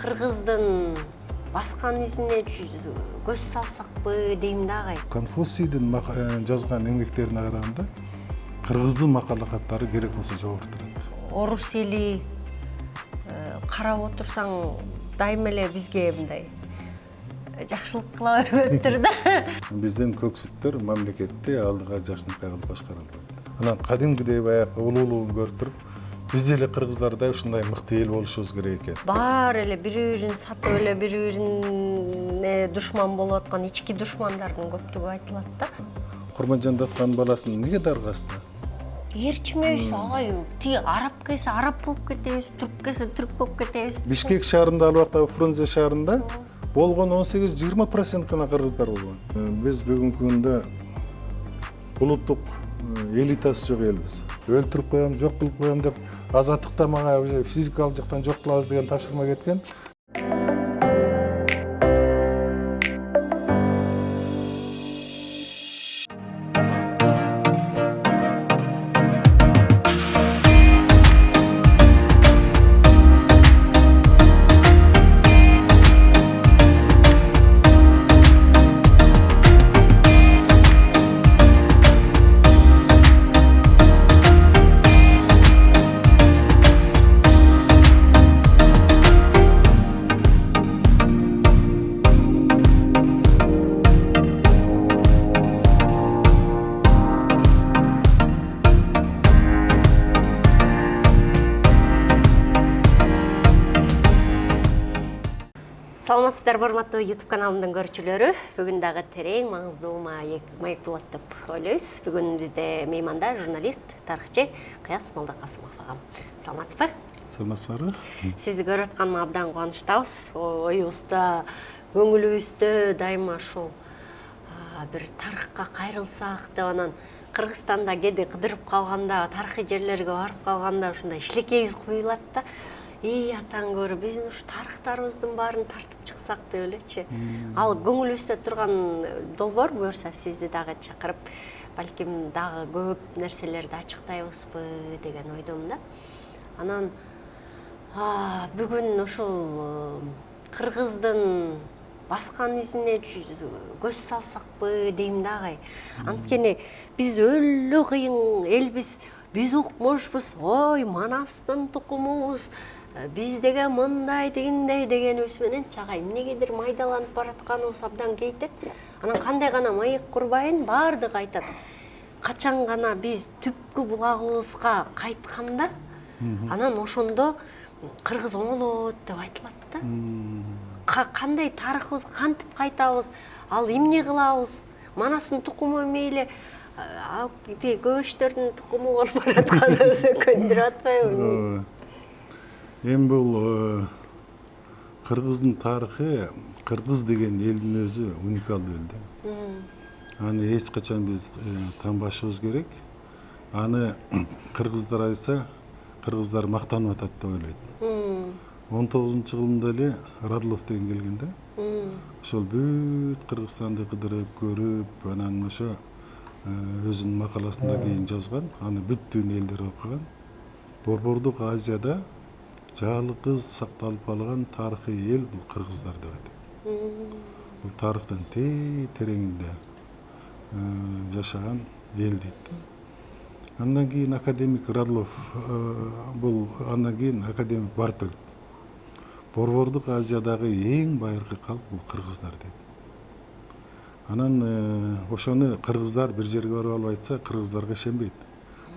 Кыргыздын баскан изине көз салсакпы дейм да агай. Конфуцийдин жазган эмгектерине караганда кыргыздын макала каттары керек болсо жогору турат. Орус эли карап отурсаң дайым эле бизге мындай жакшылык кыла бербептир да. Биздин көксүттөр мамлекетти алдыга жакшылыкка кылып башкара албайт. Анан кадимгидей баягы улуулугун көрүп туруп, биз деле кыргыздардай ушундай мыкты эл болушубуз керек экен. Баары эле бири-бирин сатып эле бири-бирине душман болуп аткан ички душмандардын көптүгү айтылат да. Курманжан атканын баласын эмнеге даргасты? Ээрчимебиз агай, тиги араб келсе араб болуп кетебиз, түрк келсе түрк болуп кетебиз. Бишкек шаарында ал убакта Фрунзе шаарында болгон 18-20% гана кыргыздар болгон. Биз бүгүнкү күндө улуттук элитасы жок элбиз. Өлтүрүп коем, жок кылып коем деп азаттыкта мага физикалык жактан жок кылабыз деген тапшырма кеткен. Саламатсыздар, урматтуу YouTube каналымдын көрүүчүлөрү. Бүгүн дагы терең маңыздуу маек болот деп ойлойбуз. Бүгүн бизде мейманда журналист, тарыхчы Кыяс Молдокасымов агам. Саламатсызбы? Саламатсызбы? Сизди көрүп атканыма абдан кубанычтабыз. Оюбузда, көңүлүбүздө дайыма ушул бир тарыхка кайрылсак деп анан Кыргызстанда кээде кыдырып калганда, тарыхый жерлерге барып калганда ушундай шилекейибиз куюлат да. Атаң көрүп, биздин ушу тарыхтарыбыздын баарын тартып чыксак деп элечи. Ал көңүлүбүздө турган долбоор буюрса сизди дагы чакырып, балким дагы көп нерселерди ачыктайбызбы деген ойдомун да. Анан бүгүн ушул кыргыздын баскан изине көз салсакпы дейм да агай. Анткени биз өлө кыйын элбиз, биз укмушпуз, ой Манастын тукумубуз, биз деген мындай дегендей дегенибиз менен чагай эмнегедир майдаланып баратканыбыз абдан кейтет. Анан кандай гана маек курбайын баардыгы айтат. Качан гана биз түпкү булагыбызга кайтканда, анан ошондо кыргыз оңолот деп айтылат да. Кандай тарыхыбызга кантип кайтабыз, ал эмне кылабыз? Манастын тукуму мейли көчтөрдүн тукуму болуп баратканыбызды көндүрүп атпайбы? Эми бул кыргыздын тарыхы, кыргыз деген элдин өзү уникалдуу эл да. Аны эч качан биз танбашыбыз керек. Аны кыргыздар айтса, кыргыздар мактанып атат деп ойлойт. 19-кылымда эле Радлов деген келген да. Ошол бүт Кыргызстанды кыдырып, көрүп, анан ошо өзүнүн макаласында кийин жазган. Аны бүттүн элдер окуган. Борбордук Азияда жалгыз сакталып калган тарыхый эл бул кыргыздар деп айтат. Бул тарыхтын тереңинде жашаган эл дейт да. Андан кийин академик Радлов, андан кийин академик Бартольд. Борбордук Азиядагы эң байыркы калк бул кыргыздар дейт. Анан ошону кыргыздар бир жерге барып алып айтса, кыргыздарга ишенбейт.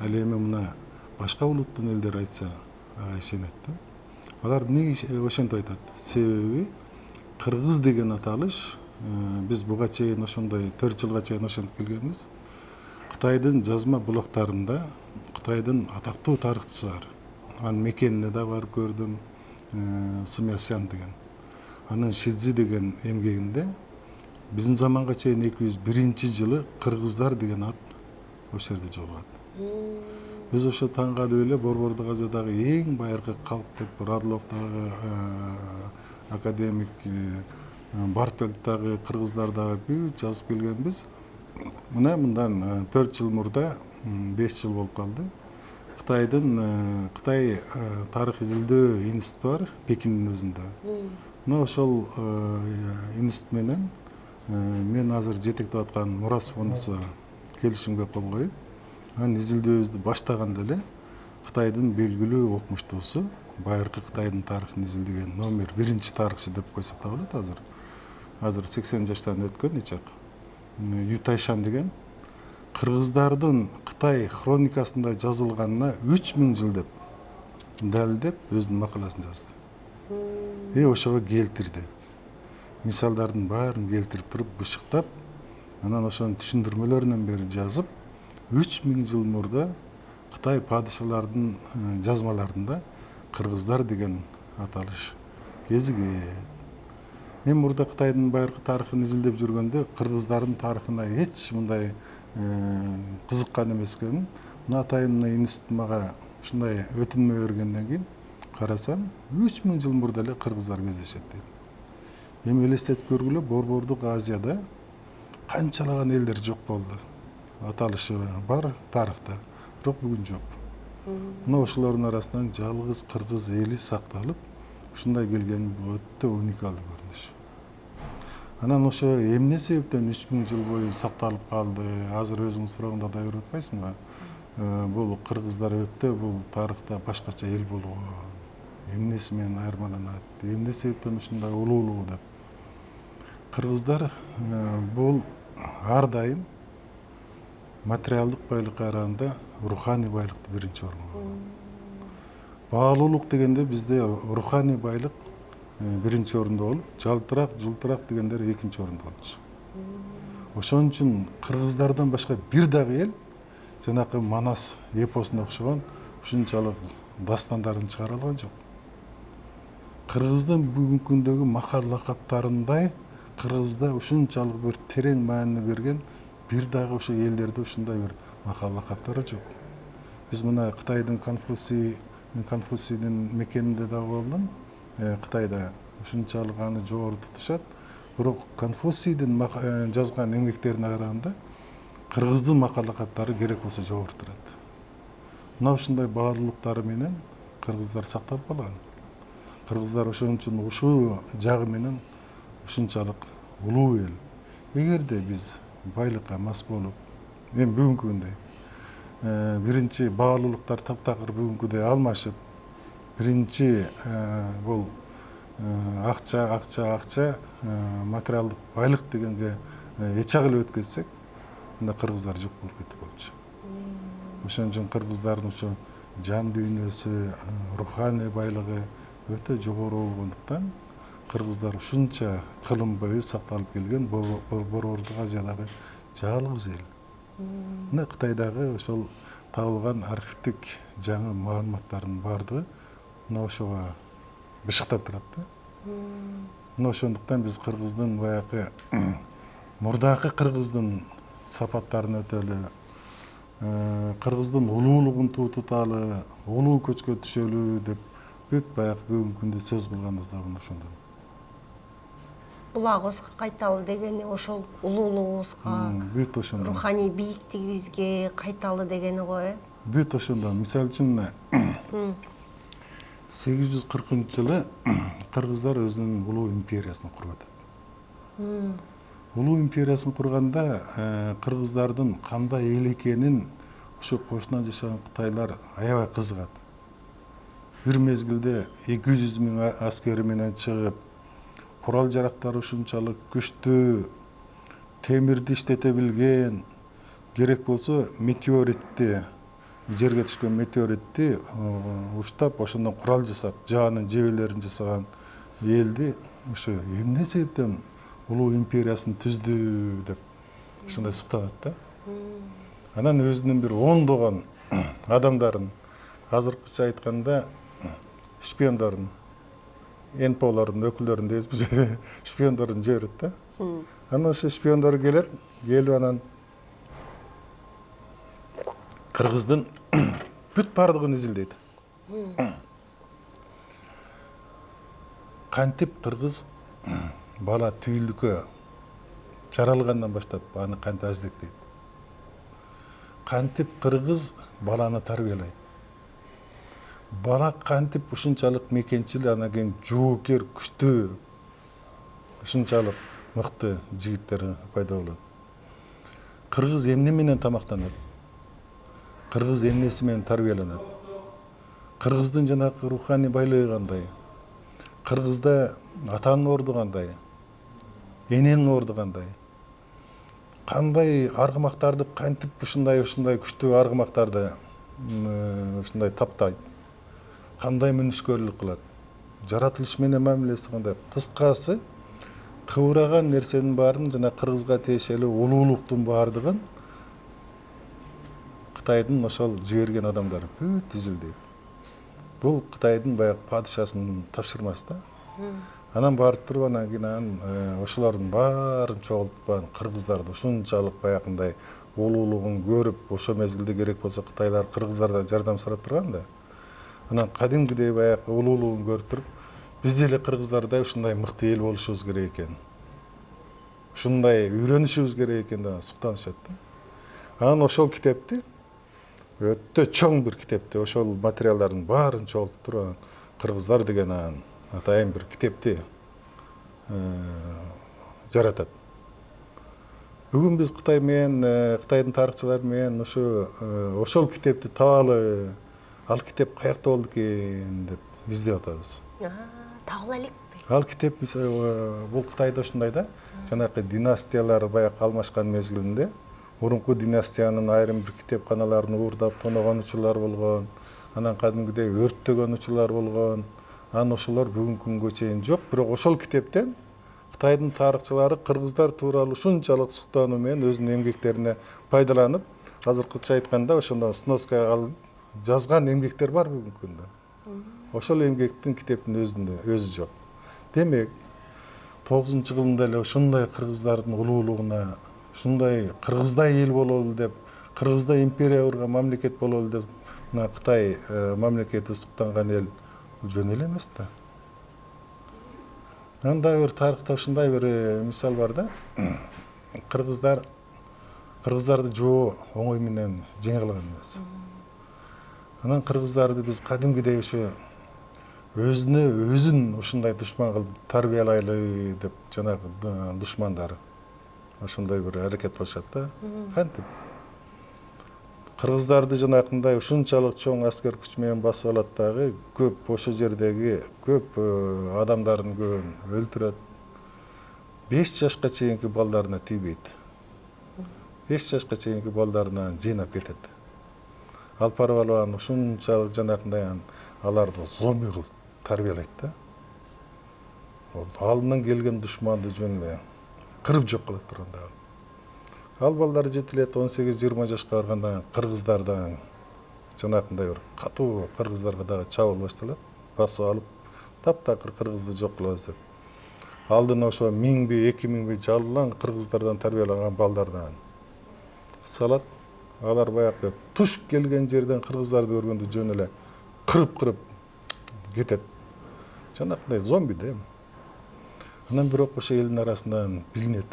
Ал эми мына башка улуттун элдери айтса, ага ишенет да. Алар эмнеге ошентип айтат? Себеби кыргыз деген аталыш биз буга чейин ошондой 4 жылга чейин ошентип келгенбиз. Кытайдын жазма блоктарында Кытайдын атактуу тарыхчысы бар. Анын мекенине да барып көрдүм, Сымясян деген. Анын Шидзи деген эмгегинде биздин заманга чейин 201-жылы кыргыздар деген ат ошол жерде жолугат. Биз ошо таң калып эле Борбордук Азиядагы эң байыркы калк деп Радловдагы, академик Бартольддагы, кыргыздардагы бүт жазып келгенбиз. Мына мындан 4 жыл мурда 5 жыл болуп калды. Кытай тарых изилдөө институту бар Пекиндин өзүндө. Мына ошол институт менен мен азыр жетектеп аткан Мурас фондусу келишимге кол коюп, анын изилдөөбүздү баштаганда эле Кытайдын белгилүү окумуштуусу, байыркы Кытайдын тарыхын изилдеген номер 1 тарыхчы деп койсок да болот азыр. Азыр 80 жаштан өткөн ичак. Ю Тайшан деген кыргыздардын Кытай хроникасында жазылганына 3000 жыл деп далилдеп өзүнүн макаласын жазды. Ошого келтирди. Мисалдардын баарын келтирип туруп бышыктап, анан ошонун түшүндүрмөлөрүнөн бери жазып, 3000 жыл мурда Кытай падышалардын жазмаларында кыргыздар деген аталыш кезиген. Мен мурда Кытайдын байыркы тарыхын изилдеп жүргөндө кыргыздардын тарыхына эч мындай кызыккан эмес экенмин. Мына атайын институт мага ушундай өтүнмө бергенден кийин карасам, 3000 жыл мурда эле кыргыздар кездешет дейт. Эми элестетип көргүлө, Борбордук Азияда канчалаган элдер жок болду. Аталышы бар тарыхта, бирок бүгүн жок. Мына ошолордун арасынан жалгыз кыргыз эли сакталып, ушундай келген өтө уникалдуу көрүнүш. Анан ошо эмне себептен 3000 жыл бою сакталып калды? Азыр өзүң сурагыңда да көрүп атпайсыңбы? Бул кыргыздар өтө бул тарыхта башкача эл болгон. Эмнеси менен айырмаланат? Эмне себептен ушундай улуулуу деп. Кыргыздар бул ар дайым материалдык байлыкка караганда руханий байлыкты биринчи орунга койгон. Баалуулук дегенде бизде руханий байлык биринчи орунда болуп, жылтырак дегендер экинчи орунда болчу. Ошон үчүн кыргыздардан башка бир дагы эл жанакы Манас эпосуна окшогон ушунчалык дастандарын чыгара алган жок. Кыргыздын бүгүнкү күндөгү макал лакаптарындай кыргызда ушунчалык бир терең маани берген бир дагы ошо элдерде ушундай бир макал лакаптары жок. Биз мына Кытайдын Конфуцийдин мекенинде дагы болдум. Кытайда ушунчалык аны жогору тутушат. Бирок Конфуцийдин жазган эмгектерине караганда кыргыздын макал лакаптары керек болсо жогору турат. Мына ушундай баалуулуктары менен кыргыздар сакталып калган. Кыргыздар ошон үчүн ушул жагы менен ушунчалык улуу эл. Эгерде биз байлыкка мас болуп, эми бүгүнкү күндө биринчи баалуулуктар таптакыр бүгүнкүдөй алмашып, биринчи бул акча материалдык байлык дегенге эчак эле өткөзсөк, мында кыргыздар жок болуп кетип болчу. Ошон үчүн кыргыздардын ошо жан дүйнөсү, руханий байлыгы өтө жогору болгондуктан кыргыздар ушунча кылым бою сакталып келген Борбордук Азиядагы жалгыз эл. Мына Кытайдагы ошол табылган архивдик жаңы маалыматтардын баардыгы мына ошого бышыктап турат да. Мына ошондуктан биз кыргыздын баягы мурдакы кыргыздын сапаттарын өтө эле, кыргыздын улуулугун туталы, улуу көчкө түшөлү деп бүт баягы бүгүнкү күндө сөз кылганыбыз да мына ошондон. Булагыбызга кайталы дегени ошол улуулугубузга, бүт ошондон. руханий бийиктигибизге кайталы дегени го, Бүт ошондон. Мисалы үчүн 840-жылы кыргыздар өзүнүн улуу империясын куруп атат. Улуу империясын курганда кыргыздардын кандай эл экенин ушу кошуна жашаган кытайлар аябай кызыгат. Бир мезгилде 200 000 аскери менен чыгып, курал жарактары ушунчалык күчтүү, темирди иштете билген, керек болсо метеоритти, жерге түшкөн метеоритти уштап, ошондон курал жасап, жаанын жебелерин жасаган элди ошо эмне себептен улуу империясын түздү деп ушундай суктанат да. Анан өзүнүн бир ондогон адамдарын, азыркыча айтканда шпиондорун, НПОлордун өкүлдөрүн дейбиз, шпиондорун жиберет да. Анан ошо шпиондор келип анан кыргыздын бүт бардыгын изилдейт. Кантип кыргыз бала түйүлдүккө жаралгандан баштап аны кантип азектейт. Кантип кыргыз баланы тарбиялайт. бала кантип ушунчалык мекенчил, анан кийин жоокер, күчтүү, ушунчалык мыкты жигиттер пайда болот. Кыргыз эмне менен тамактанат? Кыргыз эмнеси менен тарбияланат? Кыргыздын жанагы руханий байлыгы кандай? Кыргызда атанын орду кандай? Эненин орду кандай? Кандай аргымактарды кантип ушундай күчтүү аргымактарды ушундай таптайт? Кандай мүнүскөрлүк кылат? Жаратылыш менен мамилеси кандай? Кыскасы, кыбыраган нерсенин баарын жана кыргызга тиешелүү улуулуктун баардыгын Кытайдын ошол жиберген адамдары бүт изилдейт. Бул Кытайдын баягы падышасынын тапшырмасы да. Анан барып туруп анан кийин ошолордун баарын чогултуп кыргыздарды ушунчалык баягындай улуулугун көрүп, ошо мезгилде керек болсо Кытайлар кыргыздардан жардам сурап турган да. Анан кадимгидей баягы улуулугун көрүп туруп, биз деле кыргыздардай ушундай мыкты эл болушубуз керек экен. Ушундай үйрөнүшүбүз керек экен деп суктанышат да. Анан ошол китепти өтө чоң бир китепти, ошол материалдардын баарын чогултуп туруп, кыргыздар деген атайын бир китепти жаратат. Бүгүн биз Кытай менен, Кытайдын тарыхчылары менен ошол китепти табалы, ал китеп каякта болду экен деп издеп атабыз. Табыла элекпи? Ал китеп бул Кытайда ушундай да, жанакы династиялар баягы алмашкан мезгилинде мурунку династиянын айрым бир китепканаларын уурдап тоногон учурлар болгон, анан кадимгидей өрттөгөн учурлар болгон. Анан ошолор бүгүнкү күнгө чейин жок, бирок ошол китептен Кытайдын тарыхчылары кыргыздар тууралуу ушунчалык суктануу менен өзүнүн эмгектерине пайдаланып, азыркыча айтканда ошондон сноскага алып жазган эмгектер бар бүгүнкү күндө. Ошол эмгектин китептин өзү жок. Демек, 9-кылымда эле ушундай кыргыздардын улуулугуна, ушундай кыргыздай эл бололу деп, кыргыздай империя курган мамлекет бололу деп, мына Кытай мамлекети суктанган эл жөн эле эмес да. Анда бир тарыхта ушундай бир мисал бар да. Кыргыздарды жоо оңой менен жеңе алган эмес. Анан кыргыздарды биз кадимгидей ушу өзүн ушундай душман кылып тарбиялайлы деп жанагы душмандар ошондой бир аракет кылышат да. Кантип? Кыргыздарды жанакындай ушунчалык чоң аскер күч менен басып алат дагы, көп ошол жердеги көп адамдардын көбүн өлтүрөт. 5 жашка чейинки балдарына тийбейт. 5 жашка чейинки балдарына жыйнап кетет. Ал парвалан ушунчалык жанакындай аларды зомби кылып тарбиялайт да. Алдынан келген душманды жөн эле кырып жок кылат турганда. Ал балдар жетилет 18-20 жашка барганда кыргыздардан жанакындай бир катуу кыргыздарга дагы чабуул башталат. Басып алып, таптакыр кыргызды жок кылабыз деп. Алдына ошо 1000 2000 жалган кыргыздардан тарбияланган балдардан салат. Алар баягы туш келген жерден кыргыздарды көргөндө жөн эле кырып кетет. Жанакындай зомби да. Анан бирок ошо элдин арасынан билинет.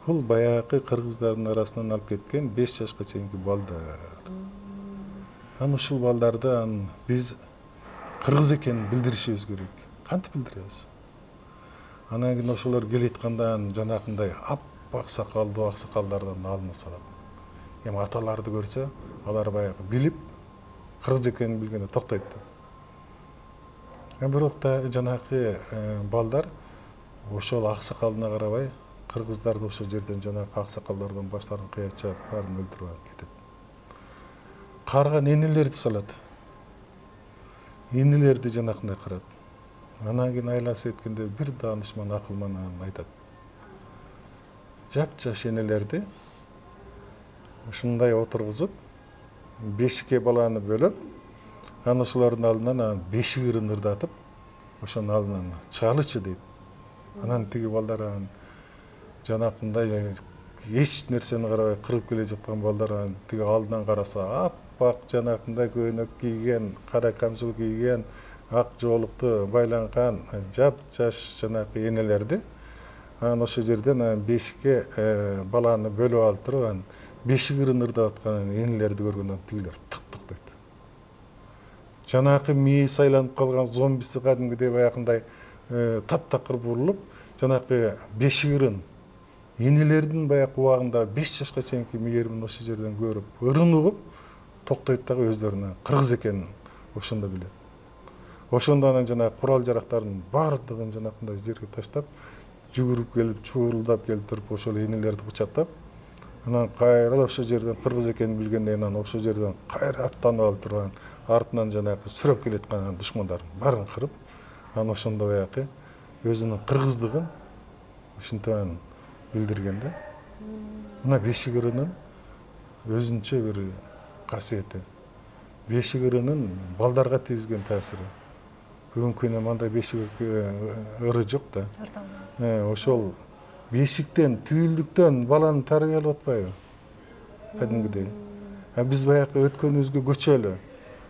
Бул баягы кыргыздардын арасынан алып кеткен 5 жашка чейинки балдар. Анан ушул балдарды биз кыргыз экенин билдиришибиз керек. Кантип билдиребиз? Анан кийин ошолор келатканда жанакындай аппак сакалдуу аксакалдардан алына салат. Эми аталарды көрсө, алар баягы билип, кыргыз экенин билгенде токтойт да. Бирок да жанакы балдар ошол аксакалына карабай, кыргыздарды ошол жерден жанакы аксакалдардан баштарын кыячап, баарын өлтүрүп алып кетет. Карган энелерди салат. Энелерди жанакындай кырат. Анан кийин айласы эткенде бир даанышман акылман айтат. Жапжаш энелерди ушундай отургузуп, бешикке баланы бөлөп, анан ошолордун алдынан бешигирин ырдатып, ошонун алдынан чыгалычы дейт. Анан тиги балдар жанакындай эч нерсени карабай кырып келе жаткан балдар тиги алдынан караса аппак жанакындай көйнөк кийген, кара камзол кийген, ак жоолукту байланган жапжаш жанакы энелерди анан ошол жерден бешикке баланы бөлүп алып туруп бешигирин ырдап аткан энелерди көргөндөн тигилер токтойт. жанакы мээси айланып калган зомбиси кадимгидей баягындай таптакыр бурулуп, жанакы бешигирин энелердин баягы убагында 5 жашка чейинки мээримин ошол жерден көрүп, ырын угуп токтойт дагы өздөрүнө кыргыз экенин ошондо билет. Ошондо анан жанагы курал жарактардын баардыгын жанакындай жерге таштап, жүгүрүп келип, чуурулдап келип туруп ошол энелерди кучактап, анан кайра ошол жерден кыргыз экенин билгенден анан ошол жерден кайра аттанып алып турган, артынан жанагы сүрөп келаткан душмандардын баарын кырып, анан ошондо баягы өзүнүн кыргыздыгын ушинтип анан билдирген да. Мына бешик ырынын өзүнчө бир касиети. Бешик ырынын балдарга тийгизген таасири. Бүгүнкү күнү мындай бешик ыры жок да. Ошол бешиктен, түйүлдүктөн баланы тарбиялап атпайбы? Кадимгидей. Биз баягы өткөнүбүзгө көчөлү.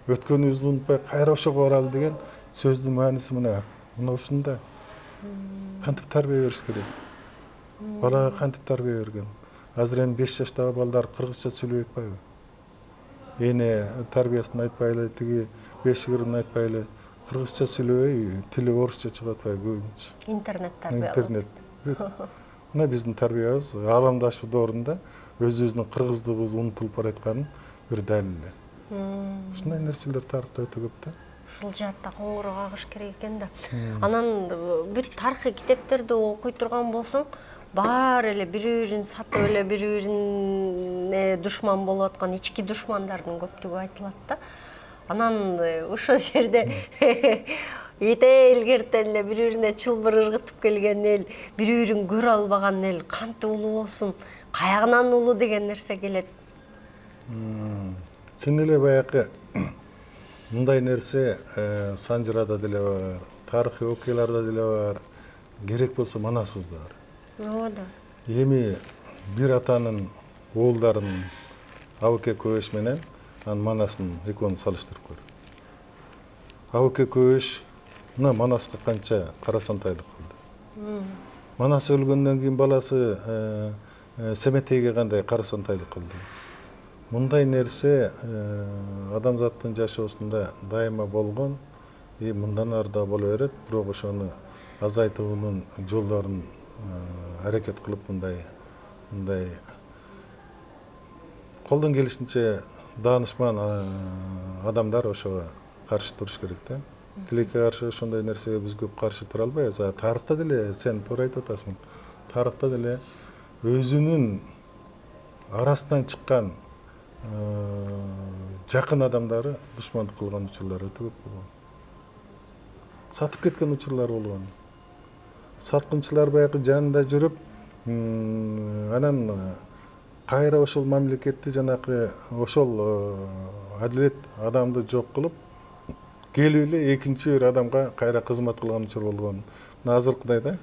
Өткөнүбүздү унутпай кайра ошого баралы деген сөздүн мааниси мына ушунда. Кантип тарбия бериш керек? Балага кантип тарбия берген? Азыр эми 5 жаштагы балдар кыргызча сүйлөй атпайбы? Эне тарбиясын айтпайлы, тиги бешик ырын айтпайлы, кыргызча сүйлөбөй, тили орусча чыгып атпайбы көбүнчө? Интернет тарбия. Интернет. Мына биздин тарбиябыз ааламдашуу доорунда өзүбүздүн кыргыздыгыбыз унутулуп баратканын бир далили. Ушундай нерселер тарыхта өтө көп да. Ушул жаатта коңгуроо кагыш керек экен да. Анан бүт тарыхый китептерди окуй турган болсоң, баары эле бири-бирин сатып эле бири-бирине душман болуп аткан ички душмандардын көптүгү айтылат да. Анан ошол жерде эте илгертен эле бири-бирине чылбыр ыргытып келген эл, бири-бирин көрө албаган эл кантип улуу болсун, каягынан улуу деген нерсе келет. Чын эле баягы мындай нерсе Санжырада деле бар, тарыхый окуяларда деле бар, керек болсо манасыбызда бар. Ооба. Эми бир атанын уулдарын Абыке Көбөш менен анын манасын экөөнү салыштырып көр. Абыке Көбөш мына Манаска канча карасантайлык кылды. Манас өлгөндөн кийин баласы Семетейге кандай карасантайлык кылды. Мындай нерсе адамзаттын жашоосунда дайыма болгон, мындан ары да боло берет, бирок ошону азайтуунун жолдорун аракет кылып мындай колдон келишинче даанышман адамдар ошого каршы туруш керек да. Тилекке каршы ошондой нерсеге биз көп каршы тура албайбыз. Тарыхта деле сен туура айтып атасың. Тарыхта деле өзүнүн арасынан чыккан жакын адамдары душмандык кылган учурлар өтө көп болгон. Сатып кеткен учурлар болгон. Саткынчылар баягы жанында жүрүп, анан кайра ошол мамлекетти жанакы ошол адилет адамды жок кылып, келип эле экинчи бир адамга кайра кызмат кылган учур болгон. Азыркыдай да.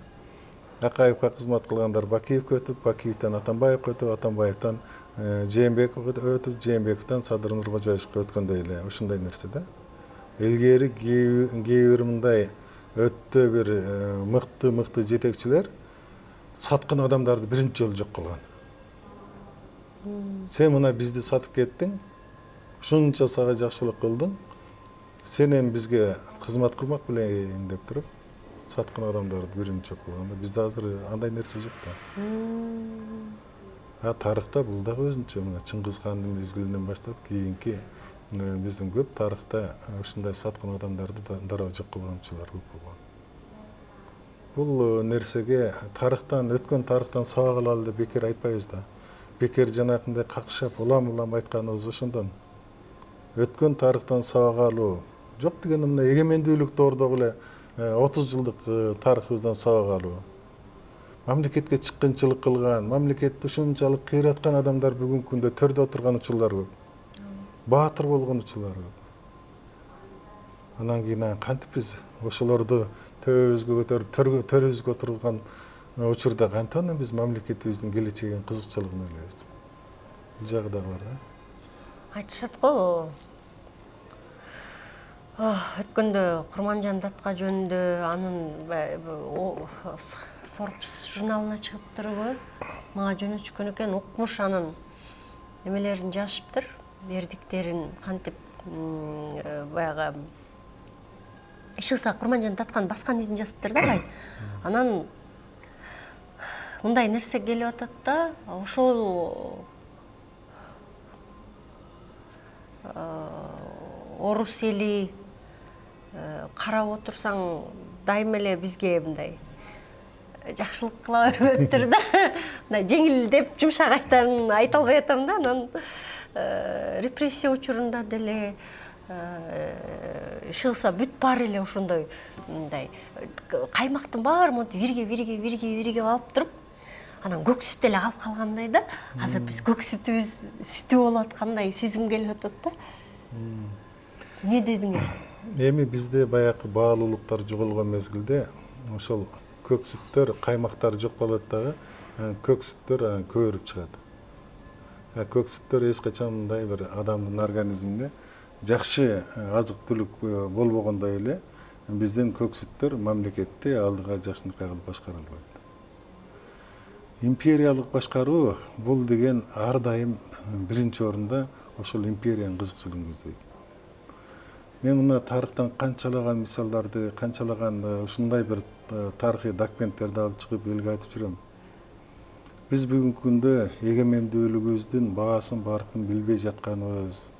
Акаевка кызмат кылгандар Бакиевке өтүп, Бакиевден Атамбаевке өтүп, Атамбаевден Жээнбековго өтүп, Жээнбековден Садыр Нуркожоевго өткөндөй эле ушундай нерсе да. Илгери кээ бир мындай өтө бир мыкты жетекчилер саткан адамдарды биринчи жолу жок кылган. Сен мына бизди сатып кеттиң, ушунча сага жакшылык кылдың, сен эми бизге кызмат кылмак белең деп туруп, саткан адамдарды биринчи жок кылган. Бизде азыр андай нерсе жок да. Тарыхта бул дагы өзүнчө мына Чыңгыз хандын мезгилинен баштап кийинки биздин көп тарыхта ушундай саткан адамдарды дароо жок кылган учурлар көп болгон. Бул нерсеге өткөн тарыхтан сабак алалы деп бекер айтпайбыз да. Бекер жанакындай какшап улам айтканыбыз ошондон. Өткөн тарыхтан сабак алуу жок дегенде мына эгемендүүлүк доордогу эле 30 жылдык тарыхыбыздан сабак алуу. Мамлекетке чыккынчылык кылган, мамлекетти ушунчалык кыйраткан адамдар бүгүнкү күндө төрдө отурган учурлар көп. Баатыр болгон учурлар көп. Анан кийин кантип биз ошолорду төбөбүзгө көтөрүп, төрөбүзгө отурган учурда кантип анан биз мамлекетибиздин келечегин кызыкчылыгын ойлойбуз. Бул жагы да бар да. Айтышат го. Өткөндө Курманжан Датка жөнүндө анын Forbes журналына чыгыптыр. Мага жөнөтүшкөн экен, укмуш анын немелерин жазышыптыр, бердиктерин кантип баягы Ишыкса Курманжан Таткан баскан изин жазыптыр да бай. Анан мындай нерсе келип атат да, ошол орус эли карап отурсаң дайыма эле бизге мындай жакшылык кыла бербептир да. Мындай жеңилдеп жумшак айта албай атам да. Анан репрессия учурунда деле шылса бүт баары эле ошондой мындай каймактын баарын монтип вирге алып туруп, анан көк сүт эле калып калгандай да. Азыр биз көк сүтүбүз сүтү болуп аткандай сезим келип атат да. Не дедиңер? Эми бизде баягы баалуулуктар жоголгон мезгилде ошол көк сүттөр, каймактар жок болот дагы, көк сүттөр көбөрүп чыгат. Көк сүттөр эч качан мындай бир адамдын организмине жакшы азык түлүк болбогондой эле бизден көк сүттөр мамлекетти алдыга жакшынакай кылып башкара албайт. Империялык башкаруу бул деген ар дайым биринчи орунда ошол империянын кызыкчылыгын көздөйт. Мен мына тарыхтан канчалаган мисалдарды, канчалаган ушундай бир тарыхый документтерди алып чыгып элге айтып жүрөм. Биз бүгүнкү күндө эгемендүүлүгүбүздүн баасын баркын билбей жатканыбыз,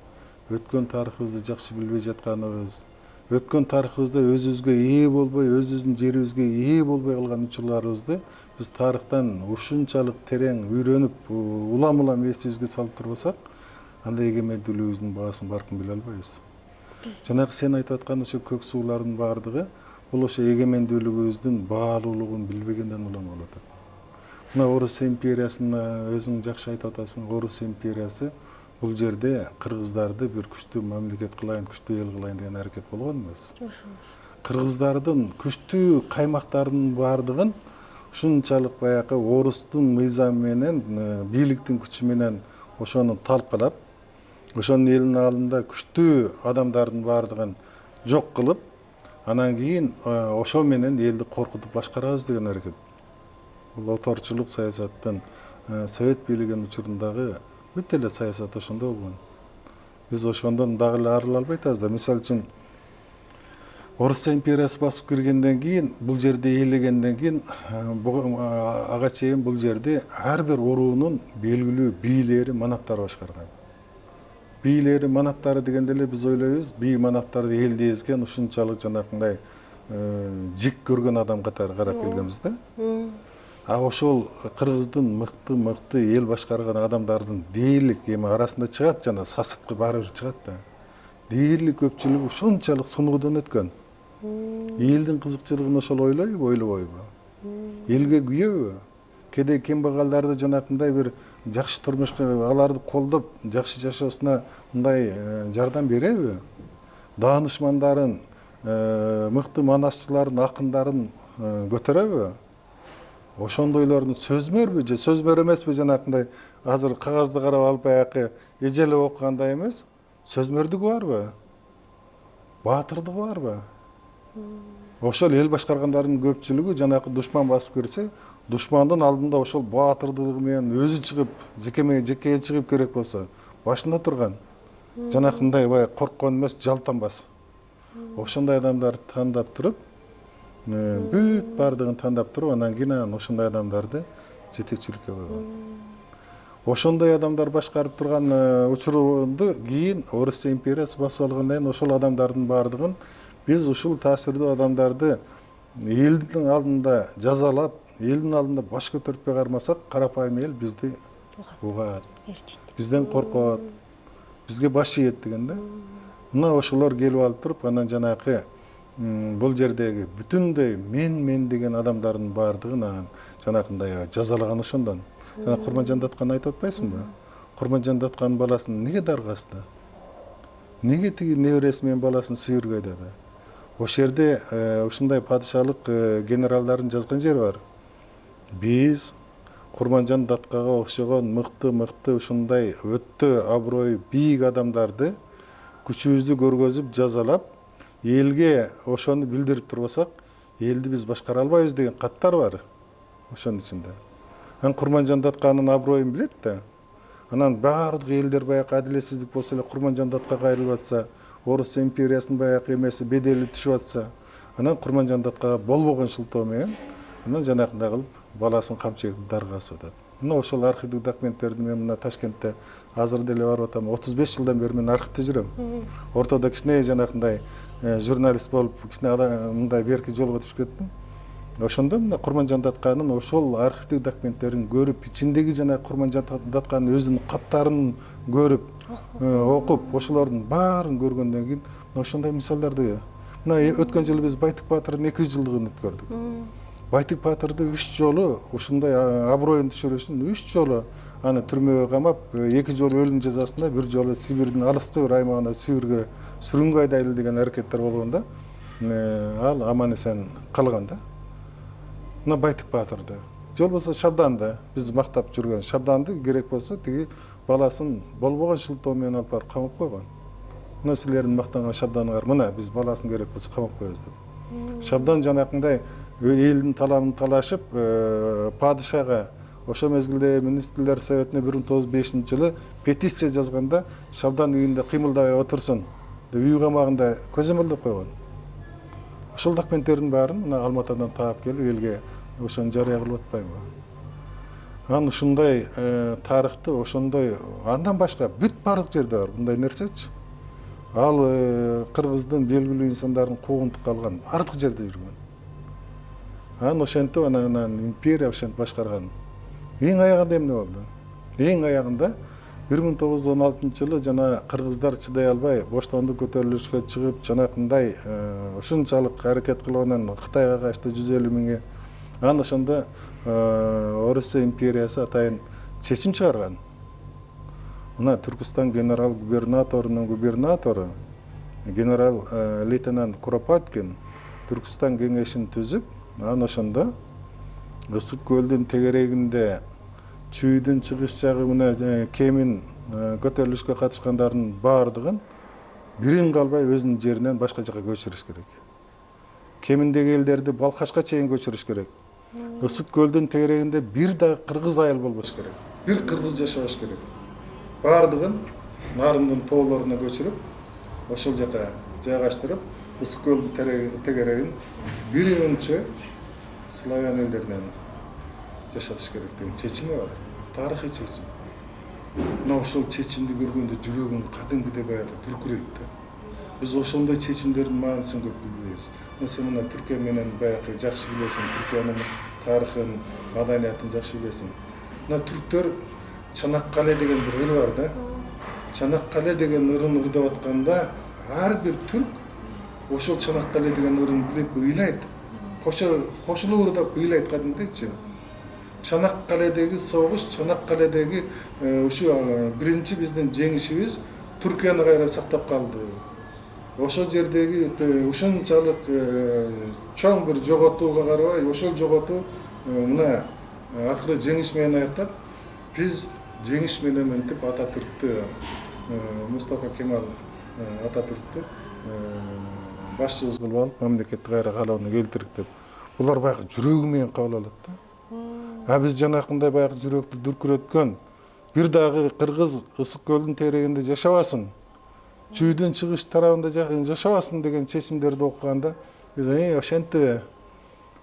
өткөн тарыхыбызды жакшы билбей жатканыбыз, өткөн тарыхыбызда өзүбүзгө ээ болбой, өзүбүздүн жерибизге ээ болбой калган учурларыбызды биз тарыхтан ушунчалык терең үйрөнүп, улам эсибизге салып турбасак, анда эгемендүүлүгүбүздүн баасын баркын биле албайбыз. Жанагы сен айтып аткан ошо көк суулардын баардыгы бул ошо эгемендүүлүгүбүздүн баалуулугун билбегенден улам болуп атат. Мына Орус империясына өзүң жакшы айтып атасың. Орус империясы бул жерде кыргыздарды бир күчтүү мамлекет кылайын, күчтүү эл кылайын деген аракет болгон эмес. Кыргыздардын күчтүү каймактарынын баардыгын ушунчалык баягы орустун мыйзамы менен, бийликтин күчү менен ошону талкалап, ошонун элинин алдында күчтүү адамдардын баардыгын жок кылып, анан кийин ошо менен элди коркутуп башкарабыз деген аракет. Бул оторчулук саясаттын Совет бийлигинин учурундагы бүт эле саясат ошондой болгон. Биз ошондон дагы эле арыла албай атабыз да. Мисалы үчүн Орус империясы басып киргенден кийин, бул жерде ээлегенден кийин, ага чейин бул жерде ар бир уруунун белгилүү бийлери, манаптары башкарган. Бийлери, манаптары дегенде эле биз ойлойбуз, бий манаптарды элди эзген ушунчалык жанакындай жек көргөн адам катары карап келгенбиз да. Ошол кыргыздын мыкты эл башкарган адамдардын дээрлик эми арасында чыгат, жана сасыткы баары бир чыгат да. Дээрлик көпчүлүгү ушунчалык сынуудон өткөн. Элдин кызыкчылыгын ошол ойлойбу, ойлобойбу? Элге күйөбү? Кедей кембагалдарды жанакындай бир жакшы турмушка аларды колдоп, жакшы жашоосуна мындай жардам береби? Даанышмандарын, мыкты манасчыларын, акындарын көтөрөбү? Ошондойлордун сөзмөрбү же сөзмөр эмеспи, жанакындай азыр кагазды карап алып баягы эжелеп окугандай эмес? Сөзмөрдүгү барбы? Баатырдыгы барбы? Ошол эл башкаргандардын көпчүлүгү жанакы душман басып кирсе, душмандын алдында ошол баатырдыгы менен өзү чыгып, жекеге чыгып керек болсо, башында турган. Жанакындай баягы корккон эмес, жалтанбас. Ошондой адамдарды тандап туруп, бүт бардыгын тандап туруп, анан кийин ошондой адамдарды жетекчиликке койгон. Ошондой адамдар башкарып турган учурунду кийин Орус империясы басып алгандан кийин ошол адамдардын баардыгын биз ушул таасирдүү адамдарды элдин алдында жазалап, элдин алдында баш көтөрүппөй кармасак, карапайым эл бизди угат, бизден коркот, бизге баш ийет деген да. Мына ошолор келип алып туруп, анан жанакы бул жердеги бүтүндөй мен деген адамдардын баардыгын жанакындай жазалаган ошондон. Жана Курманжан Даткан айтып атпайсыңбы? Курманжан Даткандын баласын неге даргасты? Неге тиги небереси менен баласын сүйүргөйдү да? Ошол жерде ушундай падышалык генералдардын жазган жери бар. Биз Курманжан Даткага окшогон мыкты ушундай өтө аброй бийик адамдарды күчүбүздү көргөзүп жазалап, элге ошону билдирип турбасак, элди биз башкара албайбыз деген каттар бар ошонун ичинде. Курманжан Датканын аброюн билет да. Анан баардык элдер баягы адилетсиздик болсо эле Курманжандатка кайрылып атса, Орус империясынын баягы эмеси бедели түшүп атса, анан Курманжандатка болбогон шылтоо менен анан жанакындай кылып баласын камчы дарга асып атат. Мына ошол архивдик документтерди мен мына Ташкентте азыр деле барып атам. 35 жылдан бери мен архивде жүрөм. Ортодо кичине жанакындай журналист болуп, кичине мындай берки жолго түшүп кеттим. Ошондо мына Курманжандатканын ошол архивдик документтерин көрүп, ичиндеги жана Курманжандатканын өзүнүн каттарын көрүп, окуп, ошолордун баарын көргөндөн кийин ошондой мисалдарды мына өткөн жылы биз Байтык Баатырдын 200 жылдыгын өткөрдүк. Байтык Баатырды 3 жолу ушундай аброюн түшүрүш үчүн 3 жолу аны түрмөгө камап, 2 жолу өлүм жазасында, 1 жолу Сибирдин алыскы бир аймагына Сибирге сүрүнгө айдайлы деген аракеттер болгондо ал аман эсен калган да. Мына Байтык Баатырды. Жол болсо Шабданды, биз мактап жүргөн Шабданды керек болсо тиги баласын болбогон шылтоо менен алып барып камап койгон. Мына силердин мактанган Шабданыгар, мына биз баласын керек болсо камап коебуз деп. Шабдан жанакындай элдин талабын талашып, падышага ошо мезгилде министрлер советине 1905-жылы петиция жазганда Шабдан үйүндө кыймылдабай отурсун деп үй камагында көзөмөлдөп койгон. Ошол документтердин баарын мына Алматыдан таап келип элге ошону жарыя кылып атпайбы. Анан ушундай тарыхты ошондой андан башка бүт бардык жерде бар мындай нерсечи. Ал кыргыздын белгилүү инсандардын куугунтук калган бардык жерде жүргөн. Анан ошентип анан империя ошентип башкарган. Эң аягында эмне болду? Эң аягында 1916-жылы жана кыргыздар чыдай албай боштондук көтөрүлүшкө чыгып, жанакындай ушунчалык аракет кылгандан Кытайга качты 150 миңге. Анан ошондо Орусия империясы атайын чечим чыгарган. Мына Түркістан генерал-губернаторунун губернатору генерал лейтенант Куропаткин Түркістан кеңешин түзүп, анан ошондо Ысык көлдүн тегерегинде чүйдүн чыгыш жагы мына кемин көтөрүлүшкө катышкандардын баардыгын бирин калбай өзүнүн жеринен башка жака көчүрүш керек. Кеминдеги элдерди Балкашка чейин көчүрүш керек. Ысык көлдүн тегерегинде бир да кыргыз айыл болбош керек. Бир кыргыз жашабаш керек. Баардыгын Нарындын тоолоруна көчүрүп, ошол жака жайгаштырып, Ысык көлдүн тегерегин биринчи славян элдеринен жашатыш керек деген чечими бар. Тарыхый чечим. Мына ошол чечимди көргөндө жүрөгүм кадимкидей баягы дүркүрөйт да. Биз ошондой чечимдердин мааниsin көп билбейбиз. Сен мына Түркия менен баягы жакшы билесиң, Түркиянын тарыхын, маданиятын жакшы билесиң. Мына түрктөр Чанаккале деген бир ыр бар да. Чанаккале деген ырын ырдап атканда ар бир түрк ошол Чанаккале деген ырын билип ыйлайт. Кошулуп ырдап ыйлайт кадимдейчи. Чанаккаледеги согуш, Чанаккаледеги ушу биринчи биздин жеңишибиз Түркияны кайра сактап калды. Ошол жердеги ушунчалык чоң бир жоготууга карабай, ошол жоготуу мына акыры жеңиш менен аяктап, биз жеңиш менен мынтип Ататүрктү, Мустафа Кемал Ататүрктү башчыбыз кылып алып, мамлекетти кайра калыбына келтирдик деп. Булар баягы жүрөгү менен кабыл алат да. А биз жанакындай баягы жүрөктү дүркүрөткөн бир дагы кыргыз Ысык көлдүн тегерегинде жашабасын, чүйдүн чыгыш тарабында жашабасын деген чечимдерди окуганда биз